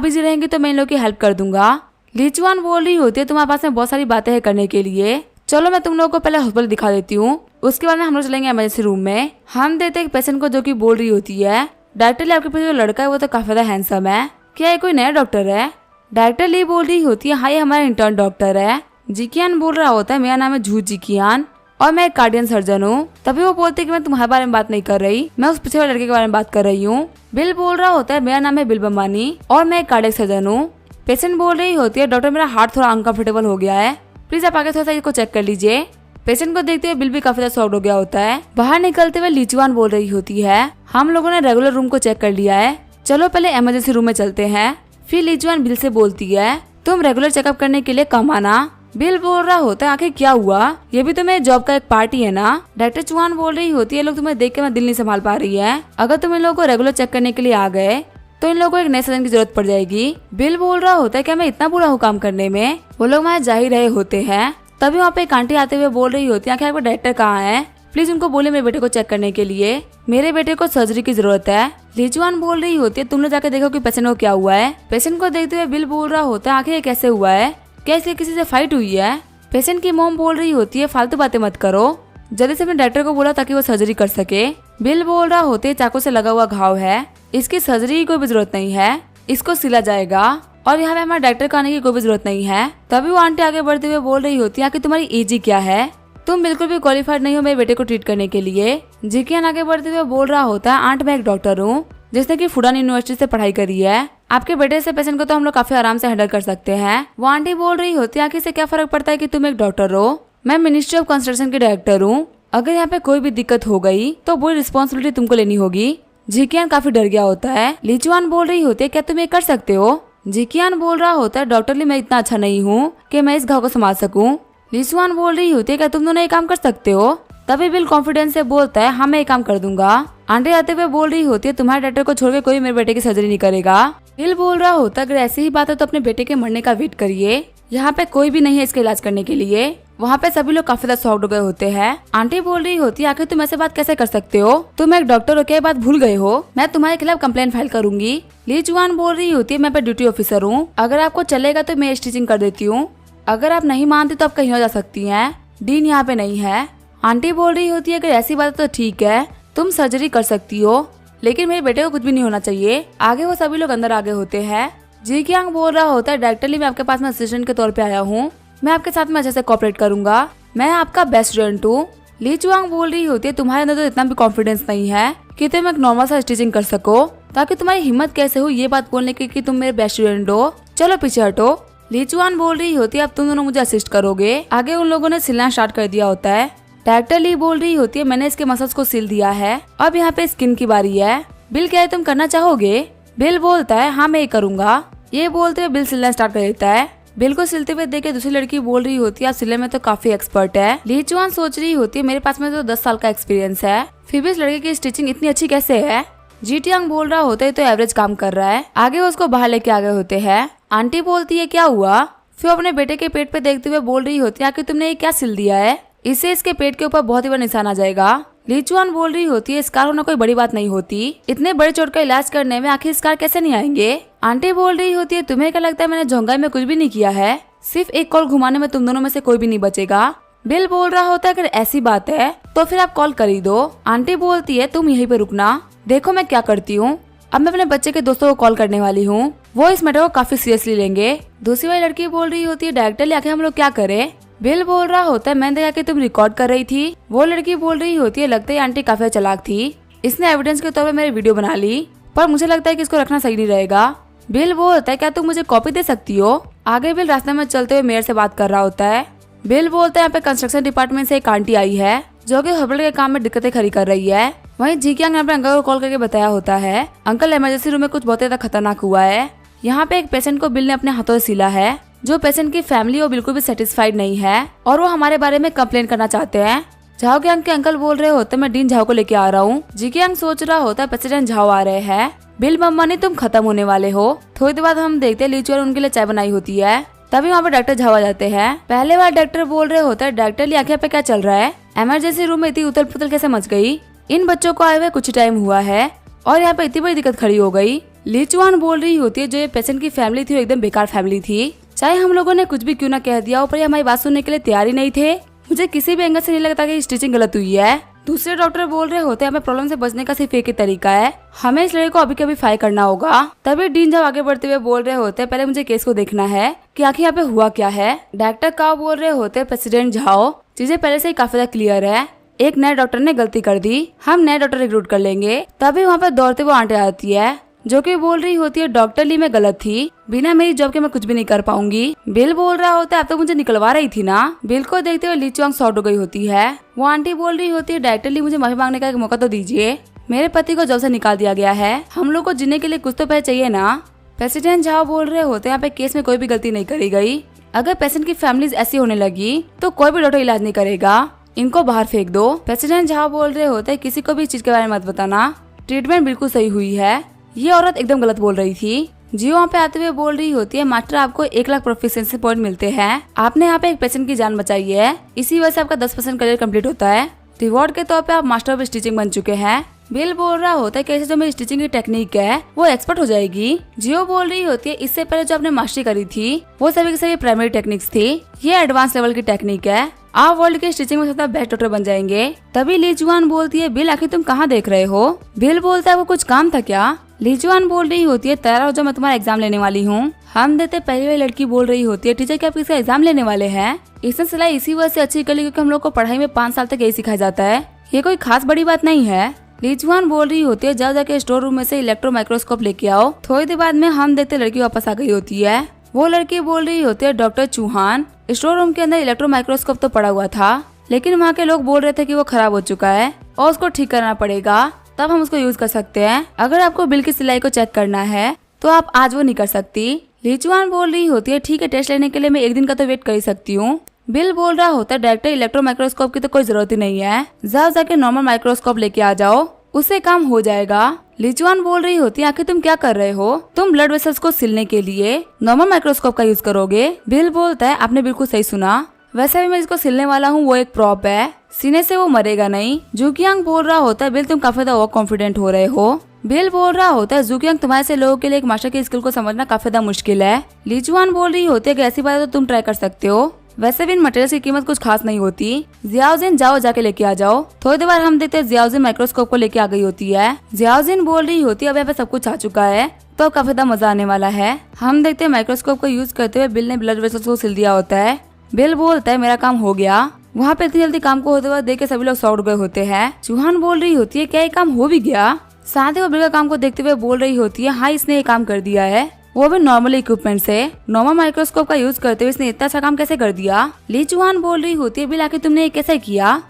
बिजी रहेंगे तो मैं इन लोगों की हेल्प कर दूंगा। ली चुहान बोल रही होती है तुम्हारे पास में बहुत सारी बातें हैं करने के लिए, चलो मैं तुम लोगों को पहले हॉस्पिटल दिखा देती हूँ, उसके बाद में हम लोग चलेंगे इमरजेंसी रूम में। हम देते एक पेशेंट को जो कि बोल रही होती है डायरेक्टर ली आपके पीछे जो लड़का है वो तो काफी ज्यादा हैंडसम है, क्या ये कोई नया डॉक्टर है? डायरेक्टर ली बोल रही होती है हाँ ये हमारा इंटर्न डॉक्टर है। जिकियान बोल रहा होता है मेरा नाम है झू जिकियान और मैं एक कार्डियन सर्जन हूँ। तभी वो बोलते कि मैं तुम्हारे बारे में बात नहीं कर रही, मैं उस पीछे वाले लड़के के बारे में बात कर रही हूँ। बिल बोल रहा होता है मेरा नाम है बिल बम्बानी और मैं एक कार्डियक सर्जन हूँ। पेशेंट बोल रही होती है डॉक्टर मेरा हार्ट थोड़ा अनकंफर्टेबल हो गया है, प्लीज आप आगे थोड़ा सा इसको चेक कर लीजिए। पेशेंट को देखते हुए बिल भी काफी ज्यादा शॉक्ड हो गया होता है। बाहर निकलते हुए ली चुहान बोल रही होती है हम लोगों ने रेगुलर रूम को चेक कर लिया है, चलो पहले इमरजेंसी रूम में चलते हैं। फिर ली चुहान बिल से बोलती है तुम रेगुलर चेकअप करने के लिए कम आना। बिल बोल रहा होता है आखिर क्या हुआ, ये भी तो मेरे जॉब का एक पार्ट ही है ना। डायरेक्टर चौहान बोल रही होती है लोग तुम्हें देख के मैं दिल नहीं संभाल पा रही है, अगर तुम इन लोगों को रेगुलर चेक करने के लिए आ गए तो इन लोगों को एक नए सर्जन की जरूरत पड़ जाएगी। बिल बोल रहा होता है क्या मैं इतना बुरा हूँ काम करने में, वो लोग वहाँ जा ही रहे होते हैं। तभी वहाँ पे एक आंटी आते हुए बोल रही होती है आखिर आपका डायरेक्टर कहाँ है, प्लीज उनको बोले मेरे बेटे को चेक करने के लिए, मेरे बेटे को सर्जरी की जरूरत है। ली चुहान बोल रही होती है तुम लोग जाके देखो कि पेशेंट को क्या हुआ है। पेशेंट को देखते हुए बिल बोल रहा होता है आखिर ये कैसे हुआ है, क्या इसके किसी से फाइट हुई है? पेशेंट की मॉम बोल रही होती है फालतू बातें मत करो, जल्दी से अपने डॉक्टर को बोला ताकि वो सर्जरी कर सके। बिल बोल रहा होते है चाकू से लगा हुआ घाव है, इसकी सर्जरी की कोई भी जरूरत नहीं है, इसको सिला जाएगा और यहाँ पे हमारे डॉक्टर को आने की कोई भी जरूरत नहीं है। तभी वो आंटी आगे बढ़ते हुए बोल रही होती है कि तुम्हारी एज क्या है, तुम बिल्कुल भी क्वालिफाइड नहीं हो मेरे बेटे को ट्रीट करने के लिए। जिकियान आगे बढ़ते हुए बोल रहा होता है आंट मैं एक डॉक्टर हूँ जिसने की फुडान यूनिवर्सिटी से पढ़ाई करी है, आपके बेटे से पेशेंट को तो हम लोग काफी आराम से हैंडल कर सकते हैं। वो आंटी बोल रही होती है आखिर से क्या फर्क पड़ता है कि तुम एक डॉक्टर हो, मैं मिनिस्ट्री ऑफ कंस्ट्रक्शन की डायरेक्टर हूँ, अगर यहाँ पे कोई भी दिक्कत हो गई तो पूरी रिस्पॉन्सिबिलिटी तुमको लेनी होगी। जिकियान काफी डर गया होता है। ली चुहान बोल रही होती है क्या तुम ये कर सकते हो? जिकियान बोल रहा होता है डॉक्टर ली मैं इतना अच्छा नहीं हूँ कि मैं इस घाव को संभाल सकूं। ली चुहान बोल रही होती है क्या तुम दोनों ये काम कर सकते हो? तभी बिल कॉन्फिडेंस से बोलता है हाँ मैं ये काम कर दूंगा। आंटी आते हुए बोल रही होती है तुम्हारे डॉक्टर को छोड़ के कोई मेरे बेटे की सर्जरी नहीं करेगा। बिल बोल रहा होता है अगर ऐसी ही बात है तो अपने बेटे के मरने का वेट करिए, यहाँ पे कोई भी नहीं है इसका इलाज करने के लिए। वहाँ पे सभी लोग काफी ज्यादा शॉक्ड हो गए होते हैं। आंटी बोल रही होती है आखिर तुम ऐसे बात कैसे कर सकते हो, तुम एक डॉक्टर हो क्या बात भूल गए हो, मैं तुम्हारे खिलाफ कंप्लेन फाइल करूंगी। ली चुहान बोल रही होती है मैं पे ड्यूटी ऑफिसर हूँ, अगर आपको चलेगा तो मैं स्टिचिंग कर देती हूँ। अगर आप नहीं मानती तो आप कहीं और जा सकती हैं, डीन यहाँ पे नहीं है। आंटी बोल रही होती है अगर ऐसी बात है तो ठीक है, तुम सर्जरी कर सकती हो, लेकिन मेरे बेटे को कुछ भी नहीं होना चाहिए। आगे वो सभी लोग अंदर आगे होते हैं। जी कियांग बोल रहा होता है डायरेक्टर ली, मैं आपके पास में असिस्टेंट के तौर पे आया हूँ, मैं आपके साथ में अच्छे से कोऑपरेट करूंगा, मैं आपका बेस्ट स्टूडेंट हूँ। ली चुआंग बोल रही होती है तुम्हारे अंदर तो इतना भी कॉन्फिडेंस नहीं है कि तुम एक नॉर्मल सा स्टिचिंग कर सको, ताकि तुम्हारी हिम्मत कैसे हो ये बात बोलने की कि तुम मेरे बेस्ट स्टूडेंट हो, चलो पीछे हटो। ली चुआन बोल रही होती है अब तुम दोनों मुझे असिस्ट करोगे। आगे उन लोगों ने सिलना स्टार्ट कर दिया होता है। डायरेक्टर ली बोल रही होती है मैंने इसके मसल्स को सिल दिया है, अब यहाँ पे स्किन की बारी है। बिल क्या है तुम करना चाहोगे? बिल बोलता है हाँ मैं ये करूंगा। ये बोलते हुए बिल सिलना स्टार्ट कर देता है। बिल को सिलते हुए देख के दूसरी लड़की बोल रही होती है आप सिलने में तो काफी एक्सपर्ट है। ली चुआन सोच रही होती है मेरे पास में तो 10 साल का एक्सपीरियंस है, फिर भी इस लड़के की स्टिचिंग इतनी अच्छी कैसे है। जी टियांग बोल रहा होता है तो एवरेज काम कर रहा है। आगे उसको बाहर लेके आ गए होते हैं। आंटी बोलती है क्या हुआ? फिर अपने बेटे के पेट पे देखते हुए बोल रही होती है आखिर तुमने ये क्या सिल दिया है, इससे इसके पेट के ऊपर बहुत ही बड़ा निशान आ जाएगा। ली चुआन बोल रही होती है स्कार होना कोई बड़ी बात नहीं होती, इतने बड़े चोट का इलाज करने में आखिर स्कार कैसे नहीं आएंगे। आंटी बोल रही होती है तुम्हें क्या लगता है मैंने झोंगाई में कुछ भी नहीं किया है, सिर्फ एक कॉल घुमाने में तुम दोनों में से कोई भी नहीं बचेगा। बिल बोल रहा होता है अगर ऐसी बात है तो फिर आप कॉल कर ही दो। आंटी बोलती है तुम यहीं पे रुकना, देखो मैं क्या करती हूँ। अब मैं अपने बच्चे के दोस्तों को कॉल करने वाली हूँ, वो इस मैटर को काफी सीरियसली लेंगे। दूसरी वाली लड़की बोल रही होती है डायरेक्टर आखिर हम लोग क्या करें। बिल बोल रहा होता है मैंने देखा कि तुम रिकॉर्ड कर रही थी। वो लड़की बोल रही होती है लगता है आंटी काफी चालाक थी, इसने एविडेंस के तौर पर मेरी वीडियो बना ली, पर मुझे लगता है कि इसको रखना सही नहीं रहेगा। बिल बोलता है क्या तुम मुझे कॉपी दे सकती हो। आगे बिल रास्ते में चलते हुए मेयर से बात कर रहा होता है। बिल बोलता है यहाँ पे कंस्ट्रक्शन डिपार्टमेंट से एक आंटी आई है जो कि हॉस्पिटल के काम में दिक्कतें खड़ी कर रही है। वहीं जी कियांग ने अपने अंकल को कॉल करके बताया होता है अंकल इमरजेंसी रूम में कुछ बहुत ज्यादा खतरनाक हुआ है। यहाँ पे एक पेशेंट को बिल ने अपने हाथों से सिला है, जो पेशेंट की फैमिली वो बिल्कुल भी सेटिस्फाइड नहीं है और वो हमारे बारे में कंप्लेन करना चाहते हैं। झाओ कियांग के अंकल बोल रहे होते मैं डीन झाओ को लेके आ रहा हूँ। जी कियांग सोच रहा होता है प्रेसिडेंट झाओ आ रहे हैं। बिल मम्मा ने तुम खत्म होने वाले हो। थोड़ी देर बाद हम देखते हैं ली चुआन उनके लिए चाय बनाई होती है, तभी वहाँ पे डॉक्टर झाओ आ जाते हैं। पहले बार डॉक्टर बोल रहे होते हैं डॉक्टर ली आखिर पे क्या चल रहा है, इमरजेंसी रूम में इतनी उथल पुथल कैसे मच गई, इन बच्चों को आए हुए कुछ टाइम हुआ है और यहाँ पे इतनी बड़ी दिक्कत खड़ी हो गई। ली चुआन बोल रही होती है जो ये पेशेंट की फैमिली थी वो एकदम बेकार फैमिली थी, चाहे हम लोगों ने कुछ भी क्यों ना कह दिया ऊपर हमारी बात सुनने के लिए तैयार ही नहीं थे। मुझे किसी भी एंगल से नहीं लगता कि स्टिचिंग गलत हुई है। दूसरे डॉक्टर बोल रहे होते हैं हमें प्रॉब्लम से बचने का सिर्फ एक ही तरीका है, हमें इस लड़के को अभी कभी फायर करना होगा। तभी डीन जब आगे बढ़ते हुए बोल रहे होते हैं पहले मुझे केस को देखना है कि आखिर यहाँ पे हुआ क्या है। डॉक्टर काओ बोल रहे होते हैं प्रेसिडेंट झाओ चीजें पहले से ही काफी ज्यादा क्लियर है, एक नए डॉक्टर ने गलती कर दी, हम नए डॉक्टर रिक्रूट कर लेंगे। तभी वहाँ पे दौड़ते हुए आंटी आती है जो कि बोल रही होती है डॉक्टर ली मैं गलत थी, बिना मेरी जॉब के मैं कुछ भी नहीं कर पाऊंगी। बिल बोल रहा होता है अब तो मुझे निकलवा रही थी ना। बिल को देखते हुए ली चुआंग शॉर्ट हो गई होती है। वो आंटी बोल रही होती है डायरेक्टर ली मुझे माफी मांगने का एक मौका तो दीजिए, मेरे पति को जॉब से निकाल दिया गया है, हम लोग को जीने के लिए कुछ तो पैसे चाहिए ना। प्रेसिडेंट झाओ बोल रहे होते हैं यहाँ पे केस में कोई भी गलती नहीं करी गई, अगर पेशेंट की फैमिली ऐसी होने लगी तो कोई भी डॉक्टर इलाज नहीं करेगा, इनको बाहर फेंक दो। प्रेसिडेंट झाओ बोल रहे होते हैं किसी को भी इस चीज के बारे में मत बताना, ट्रीटमेंट बिल्कुल सही हुई है, ये औरत एकदम गलत बोल रही थी। जियो वहाँ पे आते हुए बोल रही होती है मास्टर आपको 1 लाख प्रोफिशिएंसी पॉइंट मिलते हैं, आपने यहाँ पे एक पेशेंट की जान बचाई है, इसी वजह से आपका 10% करियर कंप्लीट होता है, रिवॉर्ड के तौर पे आप मास्टर ऑफ स्टिचिंग बन चुके हैं। बिल बोल रहा होता है कैसे जो मेरी स्टिचिंग की टेक्निक है वो एक्सपर्ट हो जाएगी। जियो बोल रही होती है इससे पहले जो आपने मास्टरी करी थी वो सभी की सभी प्राइमरी टेक्निक्स थी, ये एडवांस लेवल की टेक्निक है, आप वर्ल्ड के स्टिचिंग में सबसे बेस्ट डॉक्टर बन जाएंगे। तभी ली चुआन बोलती है बिल आखिर तुम कहाँ देख रहे हो। बिल बोलता है वो कुछ काम था क्या। ली चुआन बोल रही होती है तैयार हो जाओ मैं तुम्हारा एग्जाम लेने वाली हूँ। हम देते पहली वाली लड़की बोल रही होती है टीचर क्या आप किसका एग्जाम लेने वाले हैं, इसने सिलाई इसी वजह से अच्छी कर ली क्योंकि हम लोग को पढ़ाई में 5 साल तक यही सिखाया जाता है, ये कोई खास बड़ी बात नहीं है। ली चुआन बोल रही होती है जाओ जाके स्टोर रूम में से इलेक्ट्रो माइक्रोस्कोप लेके आओ। थोड़ी देर बाद में हम देखते लड़की वापस आ गई होती है। वो लड़की बोल रही होती है डॉक्टर चौहान स्टोर रूम के अंदर इलेक्ट्रो माइक्रोस्कोप तो पड़ा हुआ था, लेकिन वहाँ के लोग बोल रहे थे कि वो खराब हो चुका है और उसको ठीक करना पड़ेगा, तब हम उसको यूज कर सकते हैं। अगर आपको बिल की सिलाई को चेक करना है तो आप आज वो नहीं कर सकती। ली चुआन बोल रही होती है ठीक है टेस्ट लेने के लिए मैं 1 दिन का तो वेट कर ही सकती हूँ। बिल बोल रहा होता है डायरेक्टर इलेक्ट्रो माइक्रोस्कोप की तो कोई जरूरत ही नहीं है, जाओ जाके नॉर्मल माइक्रोस्कोप लेके आ जाओ, उससे काम हो जाएगा। ली चुआन बोल रही होती है आखिर तुम क्या कर रहे हो, तुम ब्लड वेसल्स को सिलने के लिए नॉर्मल माइक्रोस्कोप का यूज करोगे। बिल बोलता है आपने बिल्कुल सही सुना, वैसे भी मैं जिसको सिलने वाला हूँ वो एक प्रॉप है, सीने से वो मरेगा नहीं। जू कियांग बोल रहा होता है बिल तुम काफी ज्यादा ओवर कॉन्फिडेंट हो रहे हो, बिल बोल रहा होता है जूकियांग तुम्हारे से लोगों के लिए एक मास्टर की स्किल को समझना काफी ज्यादा मुश्किल है। ली जुआन बोल रही होती है कि ऐसी बात है तो तुम ट्राई कर सकते हो, वैसे भी इन मटेरियल्स की कीमत कुछ खास नहीं होती। जियाओजिन जाओ जाके लेके आ जाओ। थोड़ी देर बाद हम देखते हैं जियाओजिन माइक्रोस्कोप को लेके आ गई होती है। जियाओजिन बोल रही होती है अब यहाँ पे सब कुछ आ चुका है तो काफी ज्यादा मजा आने वाला है। हम देखते हैं माइक्रोस्कोप को यूज करते हुए बिल ने ब्लड वेसल्स को सिल दिया होता है। बिल बोलता है मेरा काम हो गया। वहाँ पे इतनी जल्दी काम को होते हुए देख के सभी लोग शॉक्ड गए होते हैं। चूहान बोल रही होती है क्या ये काम हो भी गया। साथ ही वो बिल का काम को देखते हुए बोल रही होती है हाँ इसने ये काम कर दिया है, वो भी नॉर्मल इक्विपमेंट से। नॉर्मल माइक्रोस्कोप का यूज करते हुए इसने इतना अच्छा काम कैसे कर दिया। ली चूहान बोल रही होती है बिल आखिर तुमने ये कैसे किया।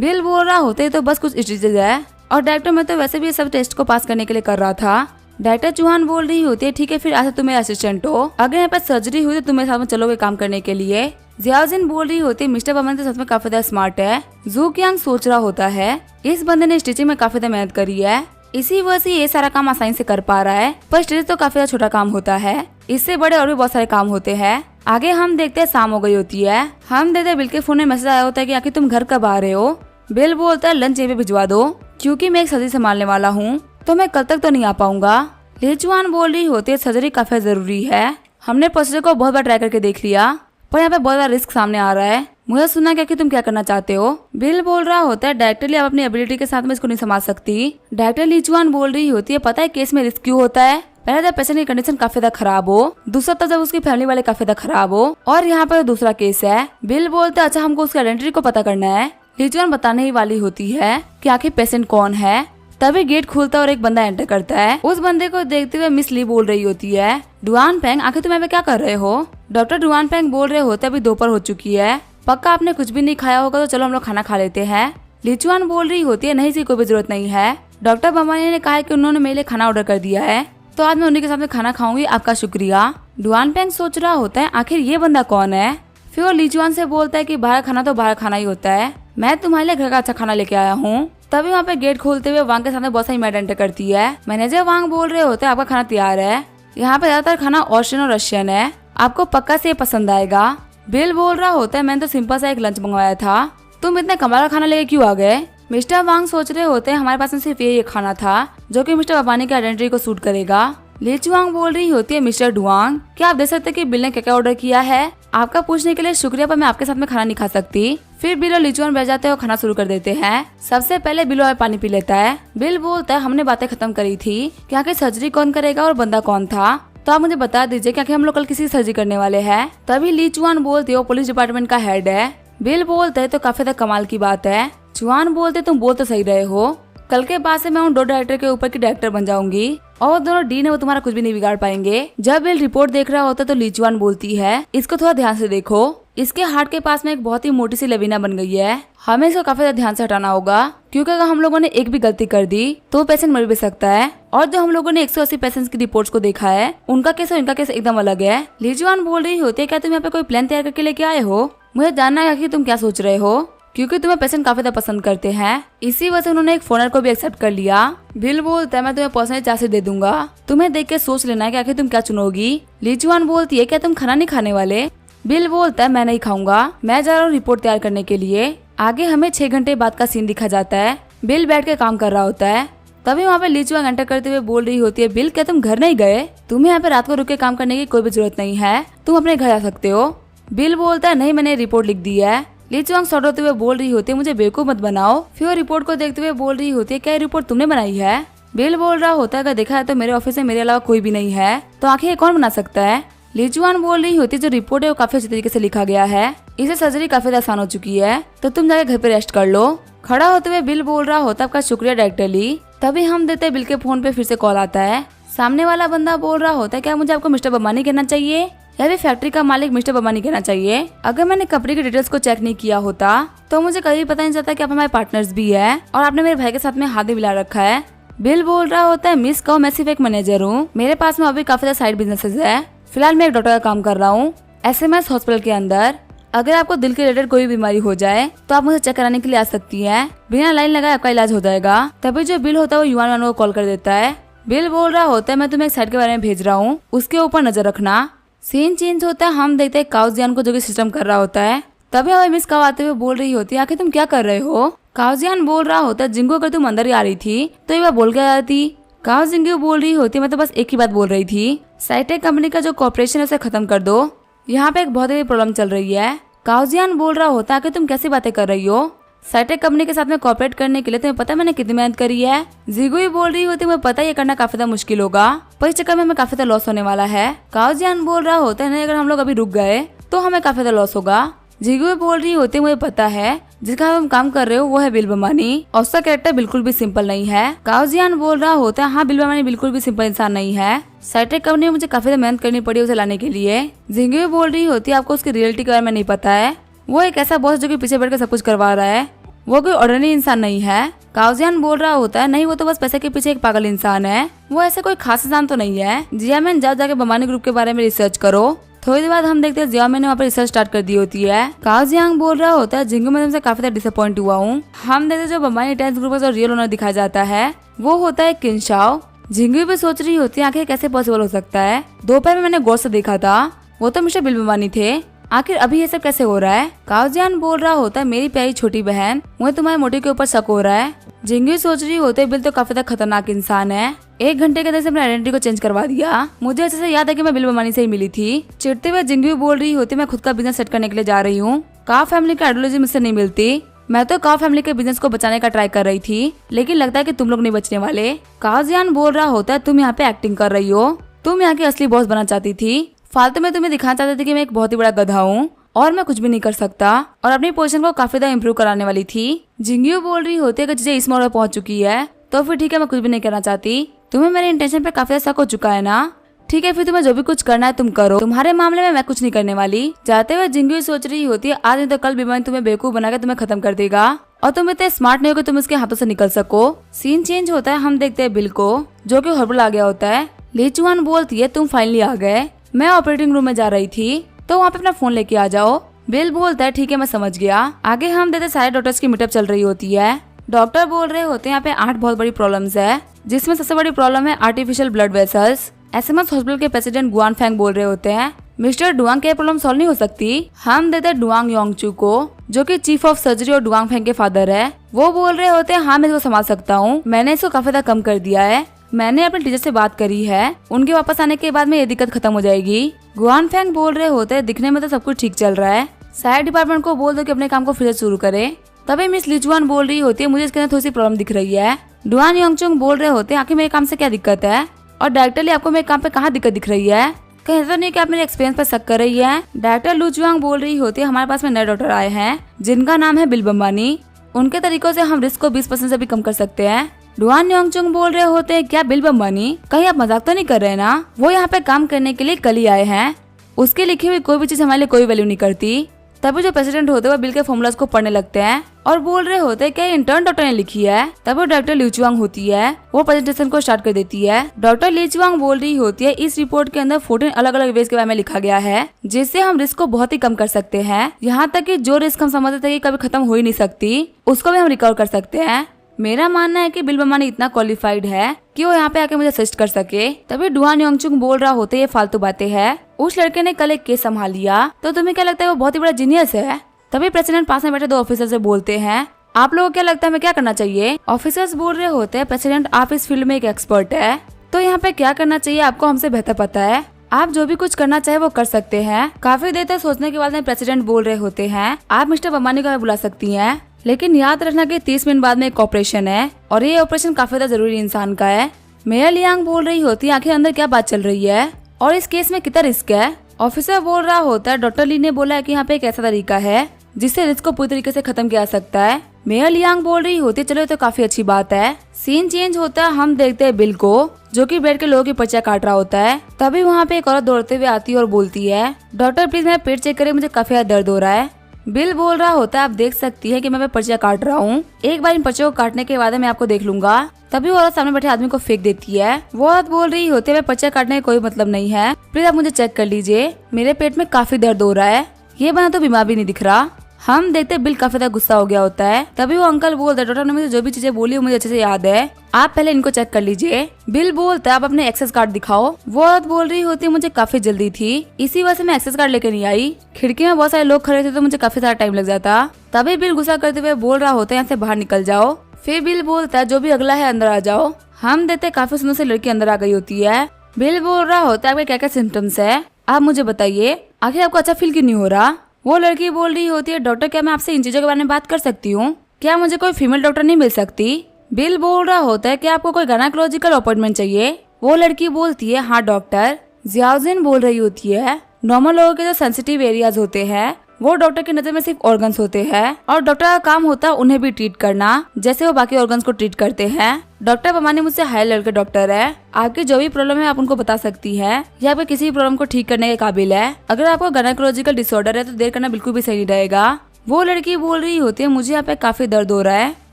बिल बोल रहा होते तो बस कुछ स्टिचेज है और डायरेक्टर मैं तो वैसे भी सब टेस्ट को पास करने के लिए कर रहा था। डायरेक्टर चौहान बोल रही होती है ठीक है फिर आज से तुम मेरे असिस्टेंट हो, अगर यहाँ पर सर्जरी हुई तो तुम मेरे साथ में चलोगे काम करने के लिए। जियाओजिन बोल रही होती है मिस्टर बमन तो सच में काफी ज्यादा स्मार्ट है। जूकियांग सोच रहा होता है इस बंदे ने स्टिचिंग में काफी ज्यादा मेहनत करी है, इसी वजह से ये सारा काम आसानी से कर पा रहा है। पर स्टिच तो काफी ज्यादा छोटा काम होता है, इससे बड़े और भी बहुत सारे काम होते हैं। आगे हम देखते हैं शाम हो गई होती है। हम देखते हैं बिल के फोन में मैसेज आया होता है कि आखिर तुम घर कब आ रहे हो। बिल बोलता है लंच यहीं पे भिजवा दो क्योंकि मैं एक सर्जरी संभालने वाला हूँ तो मैं कल तक तो नहीं आ पाऊंगा। ली जुआन बोल रही होती है सर्जरी काफी जरूरी है, हमने प्रोसीजर को बहुत बार ट्राई करके देख लिया पर यहाँ पे बहुत बड़ा रिस्क सामने आ रहा है, मुझे सुना क्या कि तुम क्या करना चाहते हो। बिल बोल रहा होता है डायरेक्टली आप अपनी एबिलिटी के साथ में इसको नहीं संभाल सकती। डायरेक्टर ली जुआन बोल रही होती है पता है केस में रिस्क क्यों होता है, पहले जब पेशेंट की कंडीशन काफी ज्यादा खराब हो, दूसरा तब जब उसकी फैमिली वाले काफी ज्यादा खराब हो, और यहाँ पर दूसरा केस है। बिल बोलता है अच्छा हमको उसकी आइडेंटिटी को पता करना है। ली जुआन बताने ही वाली होती है कि आखिर पेशेंट कौन है, तभी गेट खुलता है और एक बंदा एंटर करता है। उस बंदे को देखते हुए मिस ली बोल रही होती है डुआन पेंग आखिर तुम यहाँ पे क्या कर रहे हो। डॉक्टर डुआन पेंग बोल रहे होते अभी दोपहर हो चुकी है, पक्का आपने कुछ भी नहीं खाया होगा तो चलो हम लोग खाना खा लेते हैं। ली जुआन बोल रही होती है नहीं इसकी कोई भी जरूरत नहीं है, डॉक्टर बमानी ने कहा है कि उन्होंने मेरे लिए खाना ऑर्डर कर दिया है तो आज मैं उन्हीं के साथ में खाना खाऊंगी, आपका शुक्रिया। डुआन पेंग सोच रहा होता है आखिर ये बंदा कौन है। फिर वो ली जुआन से बोलता है कि बाहर खाना तो बाहर खाना ही होता है, मैं तुम्हारे लिए घर का अच्छा खाना लेके आया हूँ। तभी वहाँ पे गेट खोलते हुए वांग के सामने बहुत सारी मैड एंटर करती है। मैनेजर वांग बोल रहे होते हैं आपका खाना तैयार है, यहाँ पे ज्यादातर खाना ऑस्ट्रियन और रशियन है, आपको पक्का से पसंद आएगा। बिल बोल रहा होता है मैंने तो सिंपल सा एक लंच मंगवाया था, तुम इतने कमाल का खाना लेके क्यों आ गए। मिस्टर वांग सोच रहे होते हैं हमारे पास में सिर्फ ये खाना था जो कि मिस्टर बबानी की आइडेंटिटी को सूट करेगा। ली जुआंग बोल रही होती है मिस्टर डुआंग क्या आप देख सकते हैं कि बिल ने क्या क्या ऑर्डर किया है, आपका पूछने के लिए शुक्रिया पर मैं आपके साथ में खाना नहीं खा सकती। फिर बिल और ली जुआन बैठ जाते हैं और खाना शुरू कर देते हैं। सबसे पहले बिल और पानी पी लेता है। बिल बोलता है हमने बातें खत्म करी थी कि आखिर सर्जरी कौन करेगा और बंदा कौन था, तो आप मुझे बता दीजिए कि आखिर हम लोग कल किसी सर्जरी करने वाले हैं। तभी ली जुआन बोलती है वो पुलिस डिपार्टमेंट का हेड है। बिल बोलते है तो काफी ज्यादा कमाल की बात है। जुआन बोलते तुम बोल तो सही रहे हो, कल के बाद से मैं उन दो डायरेक्टर के ऊपर की डायरेक्टर बन जाऊंगी और दोनों डीन है वो तुम्हारा कुछ भी नहीं बिगाड़ पाएंगे। जब बिल रिपोर्ट देख रहा होता तो ली जुआन बोलती है इसको थोड़ा ध्यान से देखो, इसके हार्ट के पास में एक बहुत ही मोटी सी लवीना बन गई है, हमें इसको काफी ज्यादा ध्यान से हटाना होगा क्योंकि अगर हम लोगों ने एक भी गलती कर दी तो पेशेंट मर भी सकता है। और जो हम लोगों ने 180 पेशेंट्स की रिपोर्ट्स को देखा है उनका केस और इनका केस एकदम अलग है। ली जुआन बोल रही होती है क्या तुम यहाँ पे कोई प्लान तैयार करके लेके आए हो, मुझे जानना है कि तुम क्या सोच रहे हो क्योंकि तुम्हें पेशेंट काफी ज्यादा पसंद करते हैं, इसी वजह से उन्होंने एक फोनर को भी एक्सेप्ट कर लिया। बिल बोलता है मैं तुम्हें पर्सनली चार्ज दे दूंगा, तुम्हें देख के सोच लेना है कि आखिर तुम क्या चुनोगी। ली जुआन बोलती है क्या तुम खाना नहीं खाने वाले। बिल बोलता है मैं नहीं खाऊंगा, मैं जा रहा हूँ रिपोर्ट तैयार करने के लिए। आगे हमें 6 घंटे बाद का सीन दिखा जाता है। बिल बैठ के काम कर रहा होता है, तभी वहाँ पे ली जुआन एंटर करते हुए बोल रही होती है बिल क्या तुम घर नहीं गए, तुम्हें यहाँ पे रात को रुक के काम करने की कोई भी जरूरत नहीं है, तुम अपने घर जा सकते हो। बिल बोलता है नहीं मैंने रिपोर्ट लिख दी है। ली जुआन सॉर्ट होते हुए बोल रही होती है मुझे बेवकूफ मत बनाओ। फिर वो रिपोर्ट को देखते हुए बोल रही होती है क्या रिपोर्ट तुमने बनाई है। बिल बोल रहा होता है अगर देखा है तो मेरे ऑफिस में मेरे अलावा कोई भी नहीं है तो आखिर ये कौन बना सकता है। ली जुआन बोल रही होती है जो रिपोर्ट है वो काफी अच्छे तरीके से लिखा गया है, इसे सर्जरी काफी आसान हो चुकी है तो तुम जाके घर पे रेस्ट कर लो। खड़ा होते हुए बिल बोल रहा होता है आपका शुक्रिया डायरेक्टर ली। तभी हम देते हैं बिल के फोन पे फिर से कॉल आता है। सामने वाला बंदा बोल रहा होता है क्या मुझे आपको मिस्टर बबानी कहना चाहिए या फिर फैक्ट्री का मालिक मिस्टर बबानी कहना चाहिए। अगर मैंने कंपनी की डिटेल्स को चेक नहीं किया होता तो मुझे कभी पता नहीं चलता कि आप हमारे पार्टनर्स भी है और आपने मेरे भाई के साथ में हाथ भी मिला रखा है। बिल बोल रहा होता है मिस कहो मैं सिर्फ एक मैनेजर हूँ, मेरे पास में अभी काफी सारे साइड बिजनेसेस है, फिलहाल मैं एक डॉक्टर का काम कर रहा हूँ SMS हॉस्पिटल के अंदर। अगर आपको दिल के रिलेटेड कोई बीमारी हो जाए तो आप मुझे चेक कराने के लिए आ सकती हैं, बिना लाइन लगाए आपका इलाज हो जाएगा। तभी जो बिल होता है वो युवान वान को कॉल कर देता है। बिल बोल रहा होता है मैं तुम्हें एक साइट के बारे में भेज रहा हूँ, उसके ऊपर नजर रखना। सीन चेंज होता है, हम देखते हैं काउजियान को जो कि सिस्टम कर रहा होता है। तभी हमें मिस काव आते हुए बोल रही होती है आखिर तुम क्या कर रहे हो। काउजियान बोल रहा होता है जिंगो अगर तुम अंदर ही आ रही थी तो एक बार बोल के आ जाती, काओ जिंगू बोल रही होती मैं तो बस एक ही बात बोल रही थी, साइटेक कंपनी का जो कॉर्पोरेशन है उसे खत्म कर दो, यहाँ पे एक बहुत बड़ी प्रॉब्लम चल रही है। काओ जियान बोल रहा होता कि तुम कैसी बातें कर रही हो, साइटेक कंपनी के साथ में कॉर्पोरेट करने के लिए तुम्हें पता है मैंने कितनी मेहनत करी है। जिगुई बोल रही होती मुझे पता है ये करना काफी ज्यादा मुश्किल होगा, पर इस चक्कर में हमें काफी ज्यादा लॉस होने वाला है। काओ जियान बोल रहा होता है नहीं अगर हम लोग अभी रुक गए तो हमें काफी ज्यादा लॉस होगा। जिगुई बोल रही होती मुझे पता है जिसका तुम काम कर रहे हो वो है बिल बमानी और उसका कैरेक्टर बिल्कुल भी सिंपल नहीं है। काओ जियान बोल रहा होता है हाँ बिल बमानी बिल्कुल भी सिंपल इंसान नहीं है, साइटेक कंपनी में मुझे काफी ज्यादा मेहनत करनी पड़ी उसे लाने के लिए। जिगुई बोल रही होती है आपको उसकी रियलिटी के बारे में नहीं पता है, वो एक ऐसा बॉस जो कि पीछे बैठ कर सब कुछ करवा रहा है, वो कोई ऑर्डिनरी इंसान नहीं है। काओ जियान बोल रहा होता है नहीं वो तो बस पैसे के पीछे एक पागल इंसान है, वो ऐसा कोई खास इंसान तो नहीं है। जियामिन जाके बमानी ग्रुप के बारे में रिसर्च करो। थोड़ी देर बाद हम देखते हैं जियामिन ने वहाँ पर रिसर्च स्टार्ट कर दी होती है। काओ जियांग बोल रहा होता है जिंगू मैं तुमसे काफी ज्यादा डिसअपॉइंट हुआ हूँ। हम देखते जो बमानी टेंस ग्रुप का जो रियल ओनर दिखाया जाता है वो होता है किनशाओ। जिंगू भी सोच रही होती है आखिर कैसे पॉसिबल हो सकता है, दोपहर में मैंने गौर से देखा था वो तो मिस्टर बिल बमानी थे, आखिर अभी ये सब कैसे हो रहा है। काओ जियान बोल रहा होता है मेरी प्यारी छोटी बहन मुझे तुम्हारे मोटिव के ऊपर शक हो रहा है। जिंगू सोच रही होते बिल तो काफी खतरनाक इंसान है, 1 घंटे के अंदर से अपनी आइडेंटिटी को चेंज करवा दिया, मुझे अच्छे से याद है कि मैं बिल बमानी से ही मिली थी। चिढ़ते हुए जिंगू बोल रही होती मैं खुद का बिजनेस सेट करने के लिए जा रही हूँ, काओ फैमिली की आइडियोलॉजी मुझसे नहीं मिलती, मैं तो काओ फैमिली के बिजनेस को बचाने का ट्राई कर रही थी लेकिन लगता है कि तुम लोग नहीं बचने वाले। काओ जियान बोल रहा होता है तुम यहाँ पे एक्टिंग कर रही हो, तुम यहाँ की असली बॉस बनना चाहती थी, फालतू में तुम्हें दिखाना चाहती थी कि मैं एक बहुत ही बड़ा गधा हूँ और मैं कुछ भी नहीं कर सकता और अपनी पोजीशन को काफी ज्यादा इम्प्रूव कराने वाली थी। जिंगू बोल रही होती है कि चीजें इस मोड़ पर पहुंच चुकी है तो फिर ठीक है मैं कुछ भी नहीं करना चाहती, तुम्हें मेरे इंटेंशन पे काफी शक हो चुका है ना, ठीक है फिर तुम्हें जो भी कुछ करना है तुम करो, तुम्हारे मामले में मैं कुछ नहीं करने वाली। जाते हुए जिंगू सोच रही होती है आज नहीं तो कल बीमारी तुम्हें बेवकूफ बना के तुम्हें खत्म कर देगा और तुम इतने स्मार्ट नहीं हो कि तुम उसके हाथों से निकल सको। सीन चेंज होता है, हम देखते हैं बिल को जो कि हड़बड़ा गया होता है। ली चुआन बोलती है तुम फाइनली आ गए, मैं ऑपरेटिंग रूम में जा रही थी तो वहाँ पे अपना फोन लेके आ जाओ। बिल बोलता है ठीक है मैं समझ गया। आगे हम देखते सारे डॉक्टर्स की मीटअप चल रही होती है। डॉक्टर बोल रहे होते हैं यहाँ पे 8 बहुत बड़ी प्रॉब्लम्स है जिसमें सबसे बड़ी प्रॉब्लम है artificial blood vessels. SMS hospital के प्रेसिडेंट गुआन फैंग बोल रहे होते हैं मिस्टर डुआंग की प्रॉब्लम सॉल्व नहीं हो सकती। हम देते डुआंग योंगचू को जो कि चीफ ऑफ सर्जरी और डुआंग फैंग के फादर है, वो बोल रहे होते हैं हाँ मैं इसको संभाल सकता हूँ, मैंने इसको काफी ज्यादा कम कर दिया है, मैंने अपने टीचर से बात करी है, उनके वापस आने के बाद में ये दिक्कत खत्म हो जाएगी। गुआन फैंग बोल रहे होते हैं दिखने में तो सब कुछ ठीक चल रहा है, सारे डिपार्टमेंट को बोल दो कि अपने काम को फिर से शुरू करे। तभी मिस लिचुआन बोल रही होती है मुझे इसके अंदर थोड़ी सी प्रॉब्लम दिख रही है। डुआन योंगचुंग बोल रहे होते हैं आखिर मेरे काम से क्या दिक्कत है और डायरेक्टरली आपको मेरे काम पे कहाँ दिक्कत दिख रही है, कहीं ऐसा नहीं कि आप मेरे एक्सपीरियंस पे शक कर रही है। डायरेक्टर लुचुआंग बोल रही होती है हमारे पास में नए डॉक्टर आए हैं जिनका नाम है बिल बम्बानी, उनके तरीकों से हम रिस्क को 20% से भी कम कर सकते हैं। डुआन योंगचुंग बोल रहे होते हैं क्या बिल बम्बानी, कहीं आप मजाक तो नहीं कर रहे ना, वो यहाँ पे काम करने के लिए कल ही आए हैं, उसके लिखी हुई कोई भी चीज हमारे लिए कोई वैल्यू नहीं करती। तभी जो प्रेसिडेंट होते हैं वो बिल के फॉर्मूलाज को पढ़ने लगते हैं और बोल रहे होते हैं क्या इंटर्न डॉक्टर ने लिखी है। तब वो डॉक्टर लीचुआंग होती है, वो प्रेजेंटेशन को स्टार्ट कर देती है। डॉक्टर लीचुआंग बोल रही होती है इस रिपोर्ट के अंदर 14 अलग अलग वेज के बारे में लिखा गया है जिससे हम रिस्क को बहुत ही कम कर सकते हैं, यहाँ तक कि जो रिस्क हम समझते थे कि कभी खत्म हो ही नहीं सकती उसको भी हम रिकवर कर सकते हैं। मेरा मानना है कि बिल बम्बानी इतना क्वालिफाइड है कि वो यहाँ पे आके मुझे असिस्ट कर सके। तभी डुआन योंगचुंग बोल रहा होते ये फालतू बातें हैं, उस लड़के ने कल एक केस संभाल लिया तो तुम्हें क्या लगता है वो बहुत ही बड़ा जीनियस है। तभी प्रेसिडेंट पास में बैठे 2 ऑफिसर से बोलते हैं आप लोगों को क्या लगता है हमें क्या करना चाहिए। ऑफिसर्स बोल रहे होते हैं प्रेसिडेंट आप इस फील्ड में एक एक्सपर्ट है तो यहाँ पे क्या करना चाहिए आपको हमसे बेहतर पता है, आप जो भी कुछ करना चाहे वो कर सकते हैं। काफी देर तक सोचने के बाद में प्रेसिडेंट बोल रहे होते हैं आप मिस्टर बम्बानी को बुला सकती हैं लेकिन याद रखना कि 30 मिनट बाद में एक ऑपरेशन है और ये ऑपरेशन काफी ज्यादा जरूरी इंसान का है। मेयर लियांग बोल रही होती है आखिर अंदर क्या बात चल रही है और इस केस में कितना रिस्क है। ऑफिसर बोल रहा होता है डॉक्टर ली ने बोला है कि यहाँ पे एक ऐसा तरीका है जिससे रिस्क को पूरी तरीके से खत्म किया जा सकता है। मेयर लियांग बोल रही होती है चलो ये तो काफी अच्छी बात है। सीन चेंज होता है, हम देखते हैं बिल को जो कि बैठ के लोगों की पर्चा काट रहा होता है। तभी वहाँ पे एक औरत दौड़ते हुए आती है और बोलती है डॉक्टर प्लीज मेरा पेट चेक करे, मुझे काफी ज्यादा दर्द हो रहा है। बिल बोल रहा होता है आप देख सकती है कि मैं पर्चा काट रहा हूँ, एक बार इन पर्चों को काटने के बाद मैं आपको देख लूंगा। तभी वो औरत सामने बैठे आदमी को फेंक देती है। वो औरत बोल रही होती है मैं पर्चा काटने का कोई मतलब नहीं है, प्लीज आप मुझे चेक कर लीजिए, मेरे पेट में काफी दर्द हो रहा है, ये बना तो बीमार भी नहीं दिख रहा। हम देखते बिल काफी ज्यादा गुस्सा हो गया होता है। तभी वो अंकल बोलते डॉक्टर ने मुझे जो भी चीजें बोली मुझे अच्छे से याद है, आप पहले इनको चेक कर लीजिए। बिल बोलता है आप अपने एक्सेस कार्ड दिखाओ। वो औरत बोल रही होती है मुझे काफी जल्दी थी इसी वजह से मैं एक्सेस कार्ड लेकर नहीं आई, खिड़की में बहुत सारे लोग खड़े थे तो मुझे काफी सारा टाइम लग जाता। तभी बिल गुस्सा करते हुए बोल रहा होता है यहाँ से बाहर निकल जाओ। फिर बिल बोलता है जो भी अगला है अंदर आ जाओ। हम देखते काफी सुंदर से लड़की अंदर आ गई होती है। बिल बोल रहा होता है आपके क्या क्या सिम्टम्स है, आप मुझे बताइए, आखिर आपको अच्छा फील क्यों नहीं हो रहा। वो लड़की बोल रही होती है डॉक्टर क्या मैं आपसे इन चीजों के बारे में बात कर सकती हूँ, क्या मुझे कोई फीमेल डॉक्टर नहीं मिल सकती। बिल बोल रहा होता है कि आपको कोई गायनेकोलॉजिकल अपॉइंटमेंट चाहिए। वो लड़की बोलती है हाँ डॉक्टर। जियाउजिन बोल रही होती है नॉर्मल लोगों के जो सेंसिटिव एरियाज होते हैं वो डॉक्टर की नजर में सिर्फ ऑर्गन्स होते हैं और डॉक्टर का काम होता है उन्हें भी ट्रीट करना जैसे वो बाकी ऑर्गन्स को ट्रीट करते हैं। डॉक्टर बमानी मुझसे हाई लेवल के डॉक्टर है, आपकी जो भी प्रॉब्लम है आप उनको बता सकती है, या आपके किसी भी प्रॉब्लम को ठीक करने के काबिल है। अगर आपको गायनेकोलॉजिकल डिसऑर्डर है तो देर करना बिल्कुल भी सही नहीं रहेगा। वो लड़की बोल रही होती है मुझे यहाँ पे काफी दर्द हो रहा है।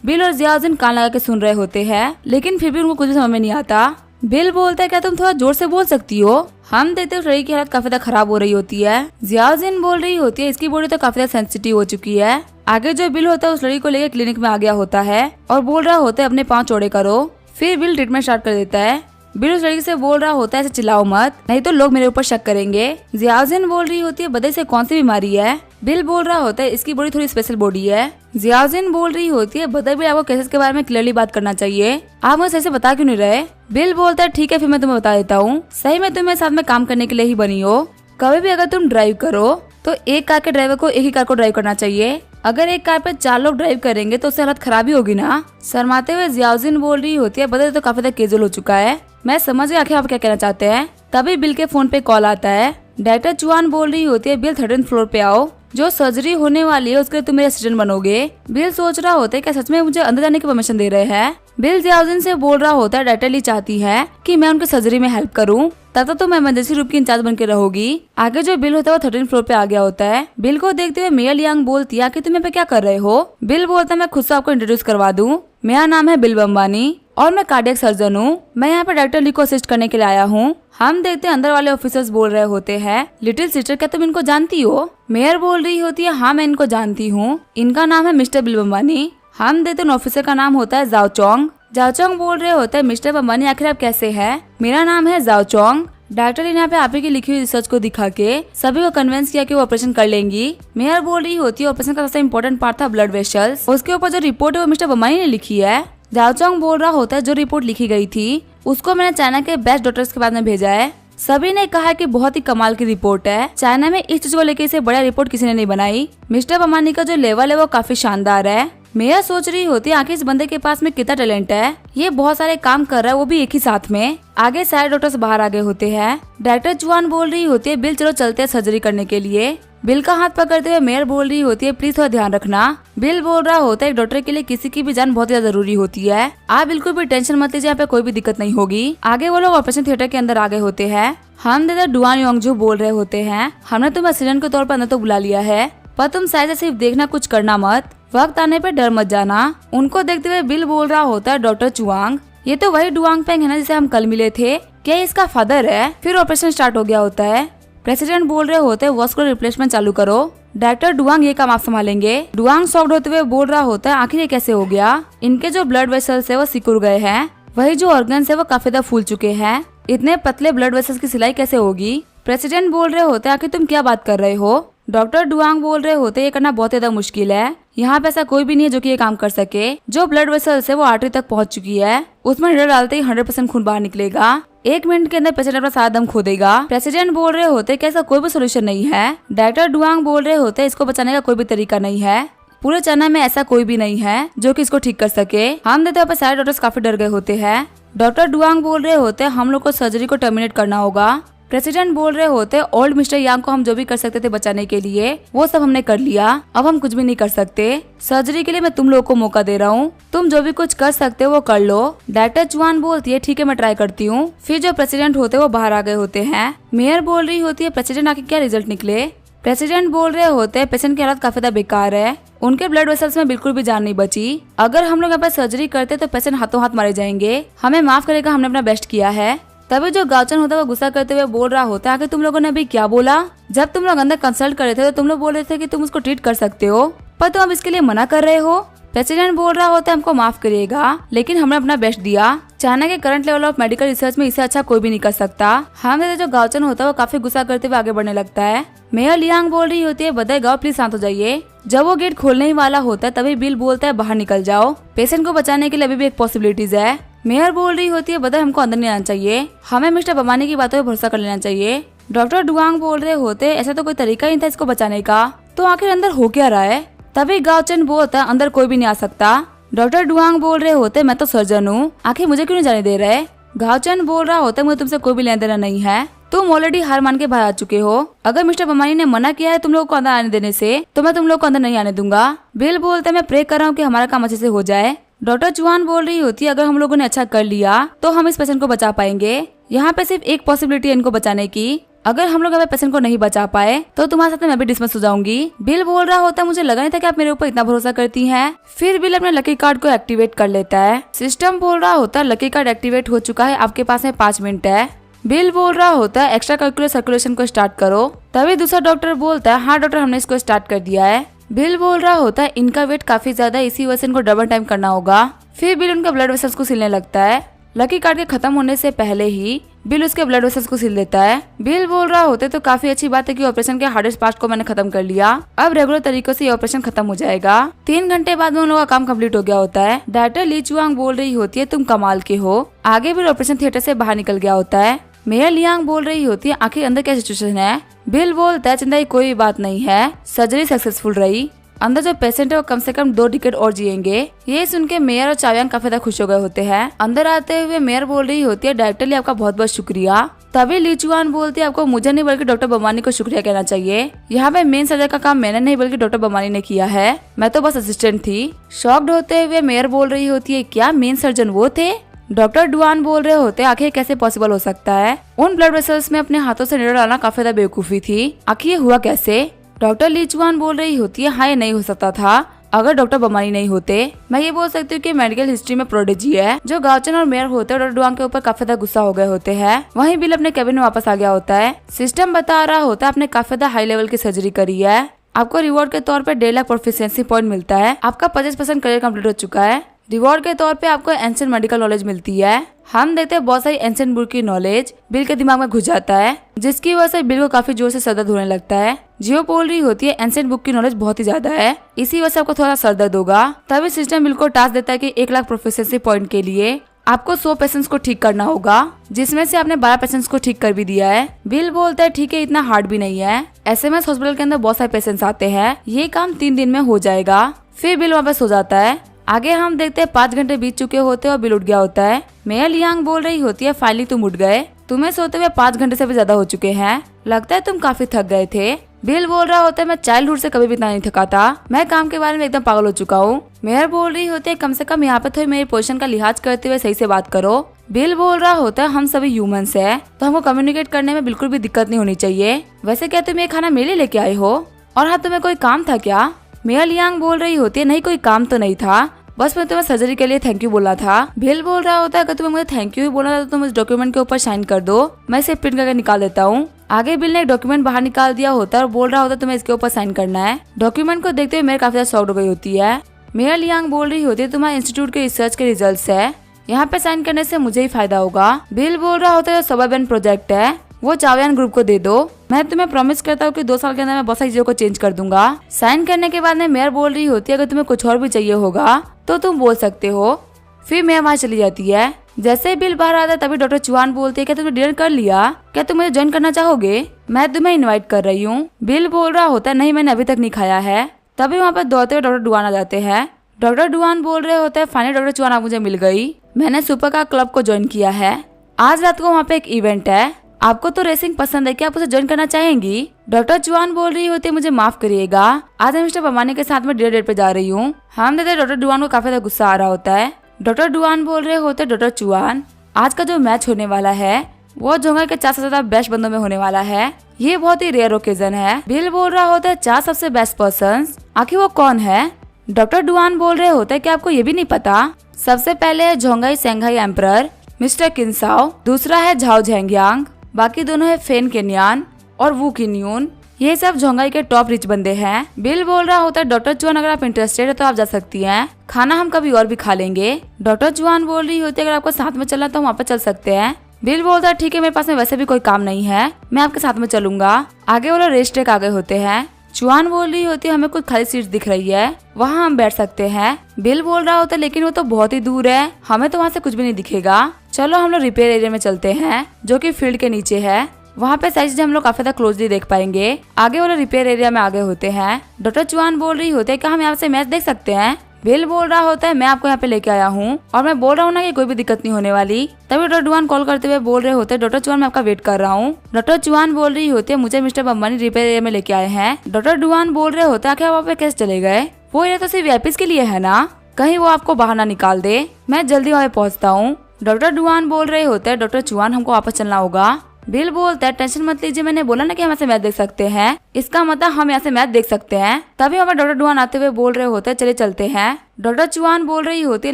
बिल और जियाउजिन कान लगा के सुन रहे होते हैं लेकिन फिर भी उनको कुछ समझ में नहीं आता। बिल बोलता है क्या तुम थोड़ा जोर से बोल सकती हो। हम देखते हैं लड़की की हालत काफी ज्यादा खराब हो रही होती है। जियाउजिन बोल रही होती है इसकी बॉडी तो काफी ज्यादा सेंसिटिव हो चुकी है। आगे जो बिल होता है उस लड़की को लेकर क्लिनिक में आ गया होता है और बोल रहा होता है अपने पाँव चौड़े करो। फिर बिल ट्रीटमेंट स्टार्ट कर देता है। बिल उस लड़की से बोल रहा होता है ऐसे चिल्लाओ मत नहीं तो लोग मेरे ऊपर शक करेंगे। जियाउजिन बोल रही होती है बदे से कौन सी बीमारी है। बिल बोल रहा होता है इसकी बॉडी थोड़ी स्पेशल बॉडी है। जियाउजिन बोल रही होती है बदर भी आपको केसेस के बारे में क्लियरली बात करना चाहिए, आप मुझे सही से बता क्यों नहीं रहे। बिल बोलता है ठीक है फिर मैं तुम्हें बता देता हूँ, सही में तुम्हें साथ में काम करने के लिए ही बनी हो। कभी भी अगर तुम ड्राइव करो तो एक कार के ड्राइवर को एक ही कार को ड्राइव करना चाहिए, अगर एक कार पे 4 लोग ड्राइव करेंगे तो उससे हालत खराब ही होगी ना। शर्माते हुए जियाउजिन बोल रही होती है बदर तो काफी ज्यादा कैजुअल हो चुका है, मैं समझ गई आखिर आप क्या कहना चाहते हैं। तभी बिल के फोन पे कॉल आता है। डॉक्टर चुआन बोल रही होती है बिल 13th फ्लोर पे आओ, जो सर्जरी होने वाली है उसके लिए तुम मेरे असिस्टेंट बनोगे। बिल सोच रहा होता है क्या सच में मुझे अंदर जाने की परमिशन दे रहे हैं। बिल जियाउजिन से बोल रहा होता है डॉक्टर ली चाहती है कि मैं उनकी सर्जरी में हेल्प करूं, तब तक तुम इमरजेंसी रूम की इंचार्ज बन के रहोगी। आगे जो बिल होता है वो 13th फ्लोर पे आ गया होता है। बिल को देखते हुए मेयर लियांग बोलती है कि तुम यहाँ पे क्या कर रहे हो। बिल बोलता है मैं खुद से आपको इंट्रोड्यूस करवा दूं, मेरा नाम है बिल बम्बानी और मैं कार्डियक सर्जन हूँ, मैं यहाँ पे डॉक्टर ली को असिस्ट करने के लिए आया हूँ। हम देखते हैं अंदर वाले ऑफिसर्स बोल रहे होते हैं लिटिल सिस्टर क्या तुम इनको जानती हो। मेयर बोल रही होती है हाँ मैं इनको जानती हूँ, इनका नाम है मिस्टर बिल बम्बानी। हम देखते हैं ऑफिसर का नाम होता है जाओ चोंग। जाओ चोंग बोल रहे होते हैं मिस्टर बम्बानी आखिर आप कैसे हैं, मेरा नाम है जाओ चोंग। डॉक्टर ने यहाँ पे आप ही की लिखी हुई रिसर्च को दिखा के सभी को कन्विंस किया कि वो ऑपरेशन कर लेंगी। मेयर बोल रही होती है ऑपरेशन का सबसे इम्पोर्टेंट पार्ट था ब्लड वेसल्स, उसके ऊपर जो रिपोर्ट है वो मिस्टर बम्बानी ने लिखी है। जाओ चोंग बोल रहा होता है जो रिपोर्ट लिखी गई थी उसको मैंने चाइना के बेस्ट डॉक्टर्स के बाद में भेजा है, सभी ने कहा कि बहुत ही कमाल की रिपोर्ट है, चाइना में इस चीज को लेकर इसे बड़ा रिपोर्ट किसी ने नहीं बनाई। मिस्टर बम्बानी का जो लेवल है वो काफी शानदार है। मेयर सोच रही होती है आखिर इस बंदे के पास में कितना टैलेंट है, ये बहुत सारे काम कर रहा है वो भी एक ही साथ में। आगे सारे डॉक्टर्स बाहर आ गए होते हैं। डॉक्टर चुआन बोल रही होती है बिल चलो चलते हैं सर्जरी करने के लिए। बिल का हाथ पकड़ते हुए मेयर बोल रही होती है प्लीज थोड़ा ध्यान रखना। बिल बोल रहा होता है एक डॉक्टर के लिए किसी की भी जान बहुत ज्यादा जरूरी होती है, आप बिल्कुल भी टेंशन मत लीजिए, यहाँ पे कोई भी दिक्कत नहीं होगी। आगे वो लोग ऑपरेशन थिएटर के अंदर आ गए होते हैं। हम दादा डुआन योंगजू बोल रहे होते हैं हमने तुम्हें असिस्टेंट के तौर पर अंदर तो बुला लिया है, पर तुम शायद सिर्फ देखना कुछ करना मत, वक्त आने पे डर मत जाना। उनको देखते हुए बिल बोल रहा होता है डॉक्टर चुआंग ये तो वही डुआंग पेंग है ना जिसे हम कल मिले थे, क्या इसका फादर है। फिर ऑपरेशन स्टार्ट हो गया होता है। प्रेसिडेंट बोल रहे होते हैं वास्कुलर रिप्लेसमेंट चालू करो, डॉक्टर डुआंग ये काम आप संभालेंगे। डुआंग शॉक्ड होते हुए बोल रहा होता है आखिर ये कैसे हो गया, इनके जो ब्लड वेसल्स है वो सिकुड़ गए हैं, वही जो ऑर्गन्स है वो काफी ज्यादा फूल चुके हैं, इतने पतले ब्लड वेसल्स की सिलाई कैसे होगी। प्रेसिडेंट बोल रहे होते हैं आखिर तुम क्या बात कर रहे हो। डॉक्टर डुआंग बोल रहे होते ये करना बहुत ज्यादा मुश्किल है, यहाँ पे ऐसा कोई भी नहीं है जो कि ये काम कर सके, जो ब्लड वेसल्स है वो आर्टरी तक पहुंच चुकी है, उसमें नीडल डालते ही 100% खून बाहर निकलेगा, 1 मिनट के अंदर पेशेंट अपना सारा दम खो देगा। प्रेसिडेंट बोल रहे होते कि ऐसा कोई भी सोल्यूशन नहीं है। डॉक्टर डुआंग बोल रहे होते इसको बचाने का कोई भी तरीका नहीं है, पूरे चाइना में ऐसा कोई भी नहीं है जो कि इसको ठीक कर सके। हम देखते हैं सारे डॉक्टर्स काफी डर गए होते हैं। डॉक्टर डुआंग बोल रहे होते हम लोग को सर्जरी को टर्मिनेट करना होगा। प्रेसिडेंट बोल रहे होते ओल्ड मिस्टर यांग को हम जो भी कर सकते थे बचाने के लिए वो सब हमने कर लिया, अब हम कुछ भी नहीं कर सकते, सर्जरी के लिए मैं तुम लोगों को मौका दे रहा हूँ, तुम जो भी कुछ कर सकते हो वो कर लो। डॉक्टर चुआन बोलती है ठीक है मैं ट्राई करती हूँ। फिर जो प्रेसिडेंट होते वो बाहर आ गए होते हैं। मेयर बोल रही होती है प्रेसिडेंट आके क्या रिजल्ट निकले। प्रेसिडेंट बोल रहे होते हैं पेशेंट की हालत काफी ज्यादा बेकार है, उनके ब्लड वेसल्स में बिल्कुल भी जान नहीं बची, अगर हम लोग यहाँ पर सर्जरी करते तो पेशेंट हाथों हाथ मारे जाएंगे, हमें माफ करेगा हमने अपना बेस्ट किया है। तभी जो गाउचन होता है वो गुस्सा करते हुए बोल रहा होता है कि तुम लोगों ने अभी क्या बोला, जब तुम लोग अंदर कंसल्ट कर रहे थे तो तुम लोग बोल रहे थे कि तुम उसको ट्रीट कर सकते हो, पर तुम अब इसके लिए मना कर रहे हो। प्रेसिडेंट बोल रहा होता है हमको माफ करिएगा लेकिन हमने अपना बेस्ट दिया, चाइना के current level of medical research में इससे अच्छा कोई भी नहीं कर सकता। हमें जो गाउचन होता है वो काफी गुस्सा करते हुए आगे बढ़ने लगता है। मेयर लियांग बोल रही होती है बधाई गाओ प्लीज शांत हो जाइए। जब वो गेट खोलने ही वाला होता है तभी बिल बोलता है बाहर निकल जाओ, पेशेंट को बचाने के लिए अभी भी एक पॉसिबिलिटीज है। मेयर बोल रही होती है बता हमको अंदर नहीं आना चाहिए, हमें मिस्टर बमानी की बातों पर भरोसा कर लेना चाहिए। डॉक्टर डुआंग बोल रहे होते ऐसा तो कोई तरीका ही नहीं था इसको बचाने का, तो आखिर अंदर हो क्या रहा है। तभी गाओचन बोलता है अंदर कोई भी नहीं आ सकता। डॉक्टर डुआंग बोल रहे होते मैं तो सर्जन हूँ, आखिर मुझे क्यों नहीं जाने दे रहे। गाओचन बोल रहा होता मुझे तुमसे कोई भी लेना देना नहीं है, तुम ऑलरेडी हार मान के बाहर आ चुके हो। अगर मिस्टर बमानी ने मना किया है तुम लोगों को अंदर आने देने से तो मैं तुम लोग को अंदर नहीं आने दूंगा। बिल बोलते मैं प्रे कर रहा हूँ कि हमारा काम अच्छे से हो जाए। डॉक्टर चुआन बोल रही होती है अगर हम लोगों ने अच्छा कर लिया तो हम इस पेशेंट को बचा पाएंगे। यहाँ पे सिर्फ एक पॉसिबिलिटी है इनको बचाने की, अगर हम लोग अगर पेशेंट को नहीं बचा पाए तो तुम्हारे साथ मैं भी डिसमिस हो जाऊंगी। बिल बोल रहा होता मुझे लगा नहीं था कि आप मेरे ऊपर इतना भरोसा करती हैं। फिर बिल अपने लकी कार्ड को एक्टिवेट कर लेता है। सिस्टम बोल रहा होता लकी कार्ड एक्टिवेट हो चुका है, आपके पास में 5 मिनट है। बिल बोल रहा होता है एक्स्ट्रा करिकुलर सर्कुलेशन को स्टार्ट करो। तभी दूसरा डॉक्टर बोलता है हाँ डॉक्टर हमने इसको स्टार्ट कर दिया है। बिल बोल रहा होता है इनका वेट काफी ज्यादा है, इसी वजह से इनको डबल टाइम करना होगा। फिर बिल उनका ब्लड वेसल्स को सिलने लगता है। लकी कार्ड के खत्म होने से पहले ही बिल उसके ब्लड वेसल्स को सिल देता है। बिल बोल रहा होते तो काफी अच्छी बात है कि ऑपरेशन के हार्डेस्ट पार्ट को मैंने खत्म कर लिया, अब रेगुलर तरीकों से ये ऑपरेशन खत्म हो जाएगा। 3 घंटे बाद में उन लोगों का काम कंप्लीट हो गया होता है। डॉक्टर ली चुआंग बोल रही होती है तुम कमाल के हो, आगे बिल ऑपरेशन थिएटर से बाहर निकल गया होता है। मेयर लियांग बोल रही होती है आखिर अंदर क्या सिचुएशन है। बिल बोलता है चिंता की कोई बात नहीं है, सर्जरी सक्सेसफुल रही, अंदर जो पेशेंट है वो कम से कम 2 डिकेड और जिएंगे। ये सुन के मेयर और चाव्यांग काफी ज्यादा खुश हो गए होते हैं। अंदर आते हुए मेयर बोल रही होती है डायरेक्टर ली आपका बहुत बहुत शुक्रिया। तभी ली चुआन बोलती है आपको मुझे नहीं बल्कि डॉक्टर बमानी को शुक्रिया कहना चाहिए, यहाँ पे मेन सर्जन का काम मैंने नहीं बल्कि डॉक्टर बमानी ने किया है, मैं तो बस असिस्टेंट थी। शॉक्ड होते हुए मेयर बोल रही होती है क्या मेन सर्जन वो थे। डॉक्टर डुआन बोल रहे होते आखिर कैसे पॉसिबल हो सकता है, उन ब्लड वेसल्स में अपने हाथों से निडल डालना काफी ज्यादा बेवकूफी थी, आखिर ये हुआ कैसे। डॉक्टर ली चुआन बोल रही होती है हाँ ये नहीं हो सकता था अगर डॉक्टर बमानी नहीं होते। मैं ये बोल सकती हूँ कि मेडिकल हिस्ट्री में प्रोडिजी है। जो गाओचन और मेयर होते हैं डॉक्टर डुआंग के ऊपर काफी ज्यादा गुस्सा हो गए होते हैं। वहीं बिल अपने कैबिन में वापस आ गया होता है। सिस्टम बता रहा होता है आपने काफी ज्यादा हाई लेवल की सर्जरी करी है, आपको रिवॉर्ड के तौर पे 1.5 लाख प्रोफिशिएंसी पॉइंट मिलता है, आपका 50% करियर कंप्लीट हो चुका है। रिवॉर्ड के तौर पे आपको एंशिएंट मेडिकल नॉलेज मिलती है। हम देखते हैं बहुत सारी एंशिएंट बुक की नॉलेज बिल के दिमाग में घुस जाता है, जिसकी वजह से बिल को काफी जोर से सर दर्द होने लगता है। जियो बोल रही होती है एंशिएंट बुक की नॉलेज बहुत ही ज्यादा है, इसी वजह से आपको थोड़ा सर दर्द होगा। तभी सिस्टम बिल को टास्क देता है कि 1 लाख प्रोफिशिएंसी पॉइंट के लिए आपको 100 पेशेंट्स को ठीक करना होगा, जिसमें से आपने 12 पेशेंट्स को ठीक कर भी दिया है। बिल बोलता है ठीक है इतना हार्ड भी नहीं है, एसएमएस हॉस्पिटल के अंदर बहुत सारे पेशेंट्स आते हैं, ये काम 3 दिन में हो जाएगा। फिर बिल वापस हो जाता है। आगे हम देखते हैं 5 घंटे बीत चुके होते हैं और बिल उठ गया होता है। मेयर लियांग बोल रही होती है फाइनली तुम उठ गए, तुम्हें सोते हुए 5 घंटे से भी ज्यादा हो चुके हैं, लगता है तुम काफी थक गए थे। बिल बोल रहा होता है मैं चाइल्डहुड से कभी भी इतना नहीं थका था, मैं काम के बारे में एकदम पागल हो चुका हूँ। मेयर बोल रही होती है कम से कम यहाँ पे थोड़ी मेरी पोजीशन का लिहाज करते हुए सही से बात करो। बिल बोल रहा होता है हम सभी ह्यूमंस हैं, तो हमको कम्युनिकेट करने में बिल्कुल भी दिक्कत नहीं होनी चाहिए। वैसे क्या तुम ये खाना मेरे लिए लेके आए हो, और हाँ तुम्हें कोई काम था क्या। मेयर लियांग बोल रही होती है नहीं कोई काम तो नहीं था, बस मैं तुम्हें सर्जरी के लिए थैंक यू बोला था। बिल बोल रहा होता है अगर तुम्हें मुझे थैंक यू ही बोला था तो तुम इस डॉक्यूमेंट के ऊपर साइन कर दो, मैं इसे प्रिंट करके निकाल देता हूँ। आगे बिल ने एक डॉक्यूमेंट बाहर निकाल दिया होता है और बोल रहा होता है तुम्हें इसके ऊपर साइन करना है। डॉक्यूमेंट को देखते हुए मेरे काफी ज्यादा शॉक्ड हो गई होती है। मेयर लियांग बोल रही होती है तुम्हारे इंस्टीट्यूट के रिसर्च के रिजल्ट है, यहाँ पे साइन करने से मुझे ही फायदा होगा। बिल बोल रहा होता है सबअर्बन प्रोजेक्ट है, वो चाव्यान ग्रुप को दे दो, मैं तुम्हें प्रॉमिस करता हूँ कि 2 साल के अंदर मैं बहुत सारी चीजों को चेंज कर दूंगा। साइन करने के बाद में मेयर बोल रही होती है अगर तुम्हें कुछ और भी चाहिए होगा तो तुम बोल सकते हो। फिर मेयर वहाँ चली जाती है। जैसे ही बिल बाहर आता है तभी डॉक्टर चुआन बोलती है क्या तुमने डिनर कर लिया, क्या तुम मुझे ज्वाइन करना चाहोगे, मैं तुम्हें इन्वाइट कर रही हूँ। बिल बोल रहा होता है नहीं मैंने अभी तक नहीं खाया है। तभी वहाँ पर दौड़ते हुए डॉक्टर डुआन आ जाते हैं। डॉक्टर डुआन बोल रहे होते हैं फाइनली डॉक्टर चुआन आप मुझे मिल गई, मैंने सुपर का क्लब को ज्वाइन किया है, आज रात को वहाँ पे एक इवेंट है, आपको तो रेसिंग पसंद है, क्या आप उसे ज्वाइन करना चाहेंगी। डॉक्टर चुआन बोल रही होती है मुझे माफ करिएगा, आज मैं मिस्टर बमानी के साथ में डिनर डेट पे जा रही हूँ। हम देखते डॉक्टर डुआन को काफी ज्यादा गुस्सा आ रहा होता है। डॉक्टर डुआन बोल रहे होते डॉक्टर चुआन आज का जो मैच होने वाला है वो जोंगा के 4 सबसे ज्यादा बेस्ट बंदों में होने वाला है, ये बहुत ही रेयर ओकेजन है। बिल बोल रहा होता है 4 सबसे बेस्ट पर्सन, आखिर वो कौन है। डॉक्टर डुआन बोल रहे होते कि आपको ये भी नहीं पता, सबसे पहले है जोंगाई सेंघाई एम्परर मिस्टर किनसाओ, दूसरा है झाओ झेंगयांग, बाकी दोनों है फेन केन्यान और वू किन्यून, ये सब जोंगाई के टॉप रिच बंदे हैं। बिल बोल रहा होता है डॉक्टर चुआन अगर आप इंटरेस्टेड है तो आप जा सकती हैं, खाना हम कभी और भी खा लेंगे। डॉक्टर चुआन बोल रही होती है अगर आपको साथ में चलना तो वहाँ पे चल सकते हैं। बिल बोलता है ठीक है मेरे पास में वैसे भी कोई काम नहीं है, मैं आपके साथ में चलूंगा। आगे वो लोग रेस ट्रैक आ गए होते हैं। चुआन बोल रही होती है हमें कुछ खाली सीट दिख रही है, वहाँ हम बैठ सकते हैं। बिल बोल रहा होता है लेकिन वो तो बहुत ही दूर है, हमें तो वहाँ से कुछ भी नहीं दिखेगा। चलो हम लोग रिपेयर एरिया में चलते हैं जो कि फील्ड के नीचे है। वहाँ पे सारी चीजें हम लोग काफी ज्यादा क्लोजली देख पाएंगे। आगे वाले रिपेयर एरिया में आगे होते हैं। डॉक्टर चुआन बोल रही होती है कि हम यहाँ से मैच देख सकते हैं। बिल बोल रहा होता है मैं आपको यहाँ पे लेके आया हूँ और मैं बोल रहा हूँ ना कि कोई भी दिक्कत नहीं होने वाली। तभी डॉक्टर चुआन कॉल करते हुए बोल रहे होते हैं डॉक्टर चुआन मैं आपका वेट कर रहा हूँ। डॉक्टर चुआन बोल रही होती है मुझे मिस्टर बम्बानी रिपेयर एरिया में लेके आए हैं। डॉक्टर चुआन बोल रहे होते हैं वहाँ पे कैसे चले गए, वो एरिया तो सिर्फ वीआईपीज़ के लिए है ना, कहीं वो आपको बाहर ना निकाल दे, मैं जल्दी वहाँ पहुँचता हूँ। डॉक्टर चुआन बोल रहे होते हैं डॉक्टर चुआन हमको वापस चलना होगा। बिल बोलता है टेंशन मत लीजिए, मैंने बोला ना कि हम यहाँ से मैच देख सकते हैं, इसका मतलब हम यहाँ से मैच देख सकते हैं। तभी वहाँ डॉक्टर चुआन आते हुए बोल रहे होते हैं चले चलते हैं। डॉक्टर चुआन बोल रही होती है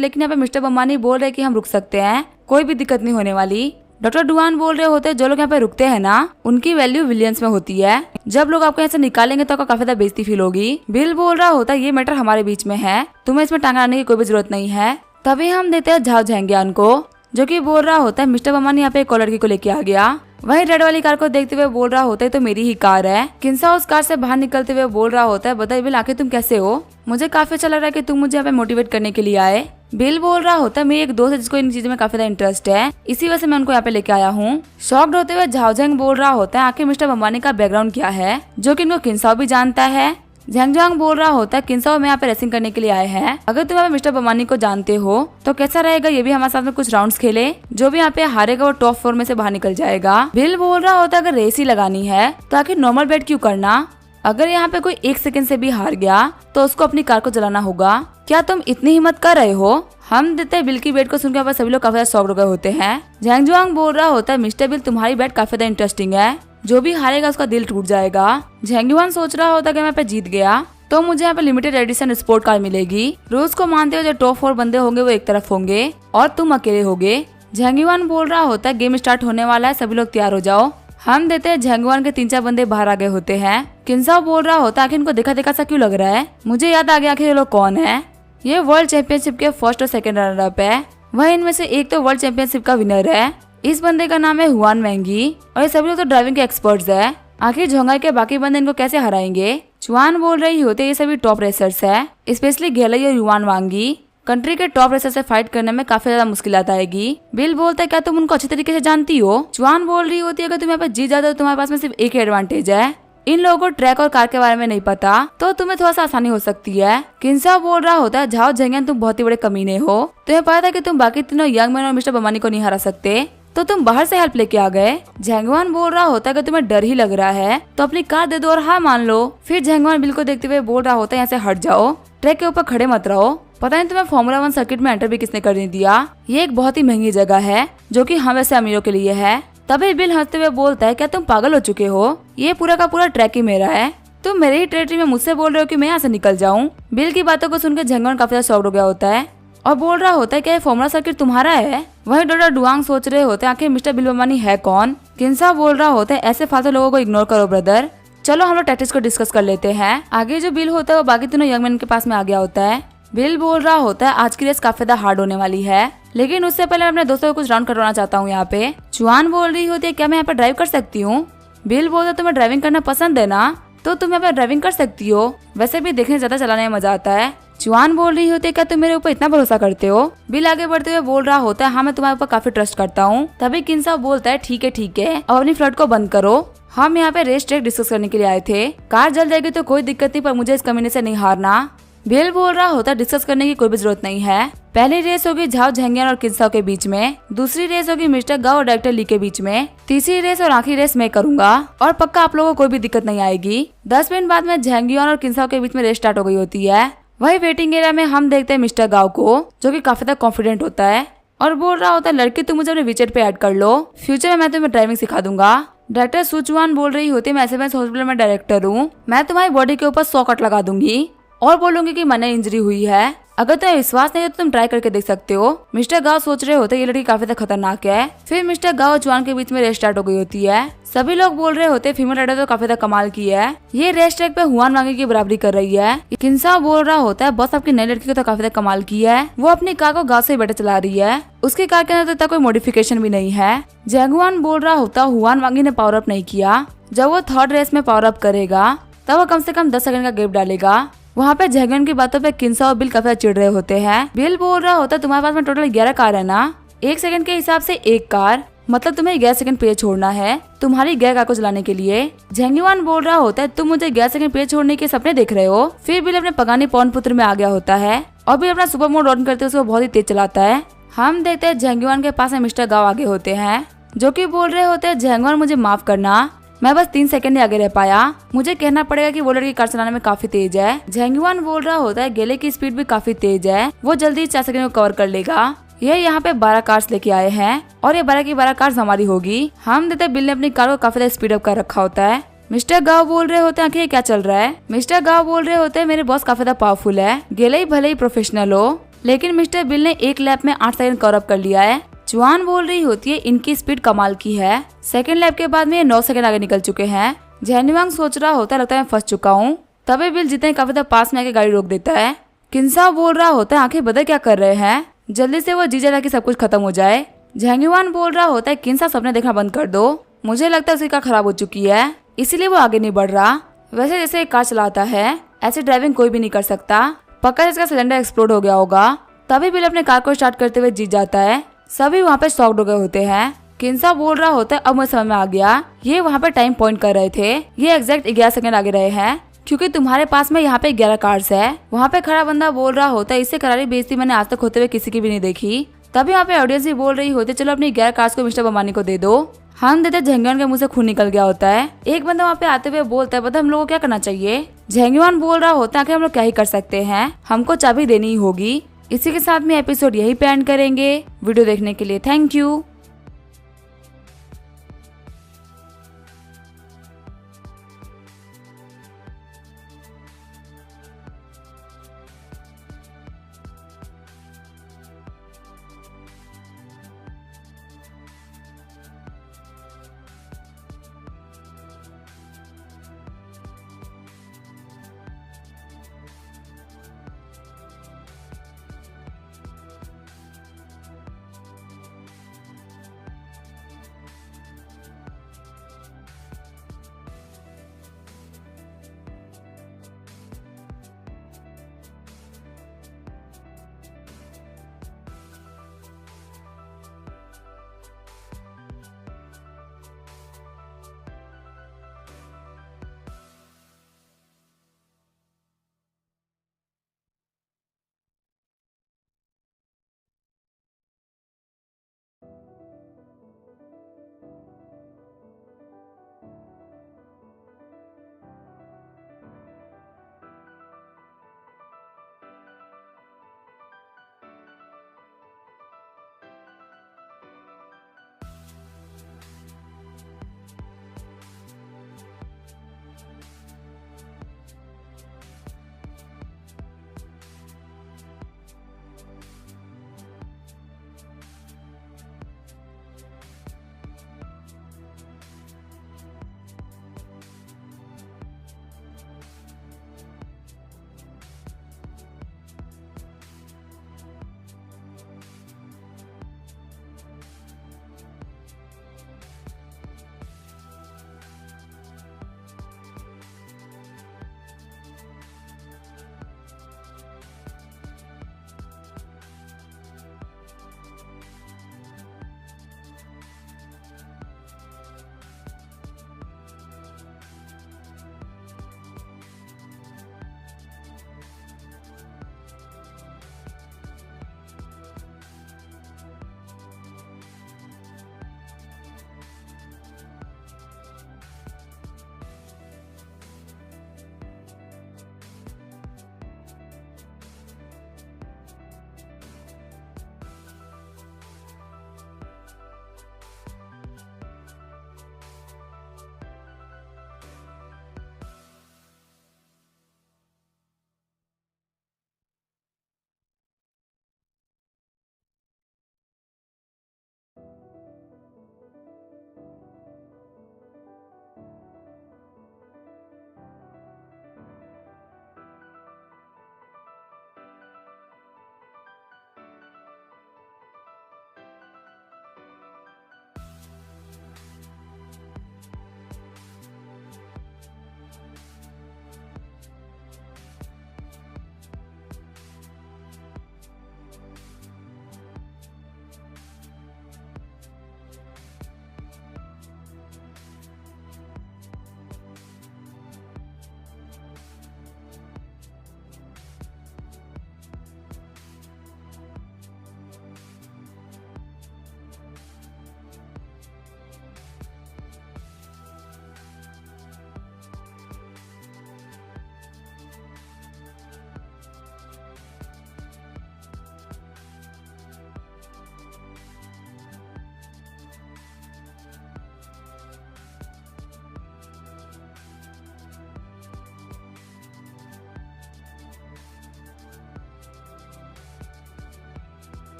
लेकिन यहाँ पे मिस्टर बम्बानी बोल रहे कि हम रुक सकते हैं, कोई भी दिक्कत नहीं होने वाली। डॉक्टर चुआन बोल रहे होते हैं जो लोग यहाँ पे रुकते हैं ना उनकी वैल्यू बिलियंस में होती है, जब लोग आपको यहाँ से निकालेंगे तो आपको काफी ज्यादा बेइज्जती फील होगी। बिल बोल रहा होता है ये मैटर हमारे बीच में है, तुम्हें इसमें टांगा आने की कोई भी जरूरत नहीं है। तभी हम देते हैं झाओ झेंगियान को, जो कि बोल रहा होता है मिस्टर बम्बानी यहाँ पे एक और लड़की को लेके आ गया। वही रेड वाली कार को देखते हुए बोल रहा होता है तो मेरी ही कार है। किंसा उस कार से बाहर निकलते हुए बोल रहा होता है बताइए बिल आखिर तुम कैसे हो, मुझे काफी अच्छा लग रहा है कि तुम मुझे यहाँ पे मोटिवेट करने के लिए आए। बिल बोल रहा होता है मेरी एक दोस्त है जिसको इन चीजों में काफी ज्यादा इंटरेस्ट है, इसी वजह से मैं उनको यहाँ पे लेके आया हूँ। शॉक्ड होते हुए झाओ झेंग बोल रहा होता है आखिर मिस्टर बम्बानी का बैकग्राउंड क्या है, जो कि इनको किंसाओ भी जानता है। झेंगझांग बोल रहा होता है किंसाओ में यहाँ पे रेसिंग करने के लिए आए हैं, अगर तुम यहाँ पे मिस्टर बम्बानी को जानते हो तो कैसा रहेगा ये भी हमारे साथ में कुछ राउंड्स खेले, जो भी यहाँ पे हारेगा वो टॉप 4 में से बाहर निकल जाएगा। बिल बोल रहा होता है अगर रेस ही लगानी है तो आखिर नॉर्मल बेट क्यों करना, अगर यहाँ पे कोई 1 सेकंड से भी हार गया तो उसको अपनी कार को जलाना होगा, क्या तुम इतनी हिम्मत कर रहे हो। हम देते हैं बिल की बेट को सुनकर सभी लोग काफी ज्यादा शॉक्ड हो गए होते हैं। झेंगझांग बोल रहा होता है मिस्टर बिल तुम्हारी बेट काफी ज्यादा इंटरेस्टिंग है, जो भी हारेगा उसका दिल टूट जाएगा। झेंगझांग सोच रहा होता है कि मैं पे जीत गया तो मुझे यहाँ पे लिमिटेड एडिशन स्पोर्ट कार मिलेगी। रूल्स को मानते हुए जो टॉप 4 बंदे होंगे वो एक तरफ होंगे और तुम अकेले होगे। झेंगझांग बोल रहा होता है गेम स्टार्ट होने वाला है, सभी लोग तैयार हो जाओ। हम देते हैं झेंगझांग के 3-4 बंदे बाहर आ गए होते हैं। किंसाओ बोल रहा होता है आखिर इनको देखा देखा सा क्यों लग रहा है, मुझे याद आ गया आखिर ये लोग कौन है, ये वर्ल्ड चैंपियनशिप के फर्स्ट और सेकंड रनर अप है, वह इनमें से एक तो वर्ल्ड चैंपियनशिप का विनर है। इस बंदे का नाम है हुआन वेंगी और ये सभी लोग तो ड्राइविंग के एक्सपर्ट्स है, आखिर झोंगाई के बाकी बंदे इनको कैसे हराएंगे। चुआन बोल रही होते ये सभी टॉप रेसर्स है, स्पेशली गेलई और युआन वांगी। कंट्री के टॉप रेसर से फाइट करने में काफी ज्यादा मुश्किल आएगी। बिल बोलता है क्या तुम उनको अच्छे तरीके से जानती हो। चुआन बोल रही होती है अगर तुम यहाँ पे जीत जाते हो तो तुम्हारे पास में सिर्फ एक ही एडवांटेज है, इन लोगों को ट्रैक और कार के बारे में नहीं पता, तो तुम्हें थोड़ा सा आसानी हो सकती है। किंसा बोल रहा होता है झाओ झेंगियान तुम बहुत ही बड़े कमीने हो, तुम्हें पता था कि तुम बाकी तीनों यंग मैन और मिस्टर बम्बानी को नहीं हरा सकते, तो तुम बाहर से हेल्प लेके आ गए। झेंगवान बोल रहा होता है कि तुम्हें डर ही लग रहा है तो अपनी कार दे दो और हार मान लो। फिर झेंगवान बिल को देखते हुए बोल रहा होता है यहाँ से हट जाओ, ट्रैक के ऊपर खड़े मत रहो, पता नहीं तुम्हें फॉर्मूला 1 सर्किट में एंटर भी किसने करने दिया, ये एक बहुत ही महंगी जगह है जो कि हम वैसे अमीरों के लिए है। तभी बिल हंसते हुए बोलता है क्या तुम पागल हो चुके हो, ये पूरा का पूरा ट्रैक ही मेरा है, तुम मेरे ही टेरिटरी में मुझसे बोल रहे हो कि मैं यहाँ से निकल जाऊँ। बिल की बातों को सुनकर झेंगवान काफी ज्यादा शॉक्ड हो गया होता है और बोल रहा होता है क्या ये फॉर्मूला सर्किट तुम्हारा है। वही डॉक्टर डुआंग सोच रहे होते हैं आखिर मिस्टर बिल बम्बानी है कौन। किंसा बोल रहा होता है ऐसे फालतू लोगों को इग्नोर करो ब्रदर, चलो हम लोग टैक्टिक्स को डिस्कस कर लेते हैं। आगे जो बिल होता है वो बाकी तीनों यंग मैन के पास में आ गया होता है। बिल बोल रहा होता है आज की रेस काफी ज्यादा हार्ड होने वाली है, लेकिन उससे पहले मैं अपने दोस्तों को कुछ राउंड करवाना चाहता हूँ यहाँ पे। चुआन बोल रही होती है क्या मैं यहाँ पे ड्राइव कर सकती हूँ। बिल बोलता है तुम्हें ड्राइविंग करना पसंद है ना, तो तुम यहाँ पे ड्राइविंग कर सकती हो, वैसे भी देखने ज्यादा चलाने में मजा आता है। चुआन बोल रही होती है क्या तुम मेरे ऊपर इतना भरोसा करते हो। बिल आगे बढ़ते हुए बोल रहा होता है हाँ मैं तुम्हारे ऊपर काफी ट्रस्ट करता हूँ। तभी किंसा बोलता है ठीक है अब अपनी फ्लर्ट को बंद करो, हम यहाँ पे रेस ट्रैक डिस्कस करने के लिए आए थे, कार जल जाएगी तो कोई दिक्कत नहीं पर मुझे इस कमीने से नहीं हारना। बिल बोल रहा होता डिस्कस करने की कोई भी जरूरत नहीं है, पहली रेस होगी झाओ झेंगियान और किंसाओ के बीच में, दूसरी रेस होगी मिस्टर गाओ और डायरेक्टर ली के बीच में, तीसरी रेस और आखिरी रेस मैं करूंगा और पक्का आप लोगों को कोई भी दिक्कत नहीं आएगी। 10 मिनट बाद में झेंगियान और किंसाओ के बीच में रेस स्टार्ट हो गई होती है। वही वेटिंग एरिया में हम देखते हैं मिस्टर गाओ को जो कि काफी ज्यादा कॉन्फिडेंट होता है और बोल रहा होता है लड़की तुम मुझे अपने विचेट पे ऐड कर लो, फ्यूचर में मैं तुम्हें ड्राइविंग सिखा दूंगा। डायरेक्टर सुचुआन बोल रही होती है मैं एसएमएस हॉस्पिटल में डायरेक्टर हूँ, मैं तुम्हारी बॉडी के ऊपर 100 कट लगा दूंगी और बोलूंगी कि मैंने इंजरी हुई है, अगर तुम्हें विश्वास नहीं है तो तुम ट्राई करके देख सकते हो। मिस्टर गाओ सोच रहे होते ये लड़की काफी ज्यादा खतरनाक है। फिर मिस्टर गाओ और चुआन के बीच में रेस स्टार्ट हो गई होती है। सभी लोग बोल रहे होते फीमेल राइडर तो काफी ज्यादा कमाल की है, ये रेस ट्रैक पे हुआन वांगी की बराबरी कर रही है। किंसा बोल रहा होता है बस आपकी नई लड़की को तो काफी ज्यादा कमाल की है, वो अपनी कार को गाँव से बेटर चला रही है, उसकी कार के अंदर तो कोई मॉडिफिकेशन भी नहीं है। जैगुआन बोल रहा होता हुआन वांगी ने पावर अप नहीं किया, जब वो 3rd रेस में पावर अप करेगा तब वो कम से कम 10 सेकंड का गैप डालेगा। वहाँ पे जैंगवन की बातों पे किन्सा और बिल काफी चिढ़ रहे होते हैं। बिल बोल रहा होता है तुम्हारे पास में टोटल 11 कार है ना, 1 सेकंड के हिसाब से 1 कार, मतलब तुम्हें 11 सेकंड पेड़ छोड़ना है तुम्हारी 11 कार को चलाने के लिए। जैंगवन बोल रहा होता है तुम मुझे 11 सेकंड पेड़ छोड़ने के सपने देख रहे हो। फिर बिल अपने पगानी पौन पुत्र में आ गया होता है और बिल अपना सुपर मोड ऑन करते उसको बहुत ही तेज चलाता है। हम देखते हैं जैंगवन के पास में मिस्टर गाव आगे होते हैं जो कि बोल रहे होते हैं जैंगवन मुझे माफ करना, मैं बस 3 सेकंड ही आगे रह पाया, मुझे कहना पड़ेगा कि वो लड़की कार चलाने में काफी तेज है। जैंगवन बोल रहा होता है गेले की स्पीड भी काफी तेज है, वो जल्दी 4 सेकंड में कवर कर लेगा। ये यहाँ पे 12 कार्स लेके आए हैं और ये 12 की 12 कार्स हमारी होगी। हम देते बिल ने अपनी कार को काफी ज्यादा स्पीड अप कर रखा होता है। मिस्टर गाव बोल रहे होते हैं कि क्या चल रहा है। मिस्टर गाव बोल रहे होते हैं मेरे बॉस काफी ज्यादा पावरफुल है, गेले ही भले ही प्रोफेशनल हो, लेकिन मिस्टर बिल ने 1 लैप में 8 सेकंड कवर अप कर लिया है। जुआन बोल रही होती है इनकी स्पीड कमाल की है, सेकंड लैप के बाद में ये 9 सेकंड आगे निकल चुके हैं। जैंगवन सोच रहा होता है लगता है मैं फंस चुका हूँ, तभी बिल जितने काफी ज्यादा पास में आके गाड़ी रोक देता है। किन्सा बोल रहा होता है आंखें बदल क्या कर रहे हैं, जल्दी से वो जी जाता कि सब कुछ खत्म हो जाए। जैंगवन बोल रहा होता है किन्सा सपने देखना बंद कर दो, मुझे लगता है उसकी कार खराब हो चुकी है इसीलिए वो आगे नहीं बढ़ रहा। वैसे जैसे एक कार चलाता है ऐसे ड्राइविंग कोई भी नहीं कर सकता, पक्का इसका सिलेंडर एक्सप्लोड हो गया होगा। तभी बिल अपने कार को स्टार्ट करते हुए जीत जाता है। सभी वहाँ पे शॉक्ड हो गए होते हैं। किन्सा बोल रहा होता है अब मुझे समझ में आ गया, ये वहाँ पे टाइम पॉइंट कर रहे थे, ये एग्जैक्ट 11 सेकंड आगे रहे हैं क्योंकि तुम्हारे पास में यहाँ पे 11 कार्स है। वहाँ पे खड़ा बंदा बोल रहा होता है इससे करारी बेइज्जती मैंने आज तक होते हुए किसी की भी नहीं देखी। तभी यहाँ पे ऑडियंस भी बोल रही होती चलो अपनी 11 कार्स को मिस्टर बम्बानी को दे दो। हम देते जैंगवन के मुंह से खून निकल गया होता है। एक बंदा वहाँ पे आते हुए बोलता है पता हम लोगों को क्या करना चाहिए। जैंगवन बोल रहा होता है कि हम लोग क्या ही कर सकते हैं, हमको चाबी देनी ही होगी। इसी के साथ में एपिसोड यही पे एंड करेंगे। वीडियो देखने के लिए थैंक यू।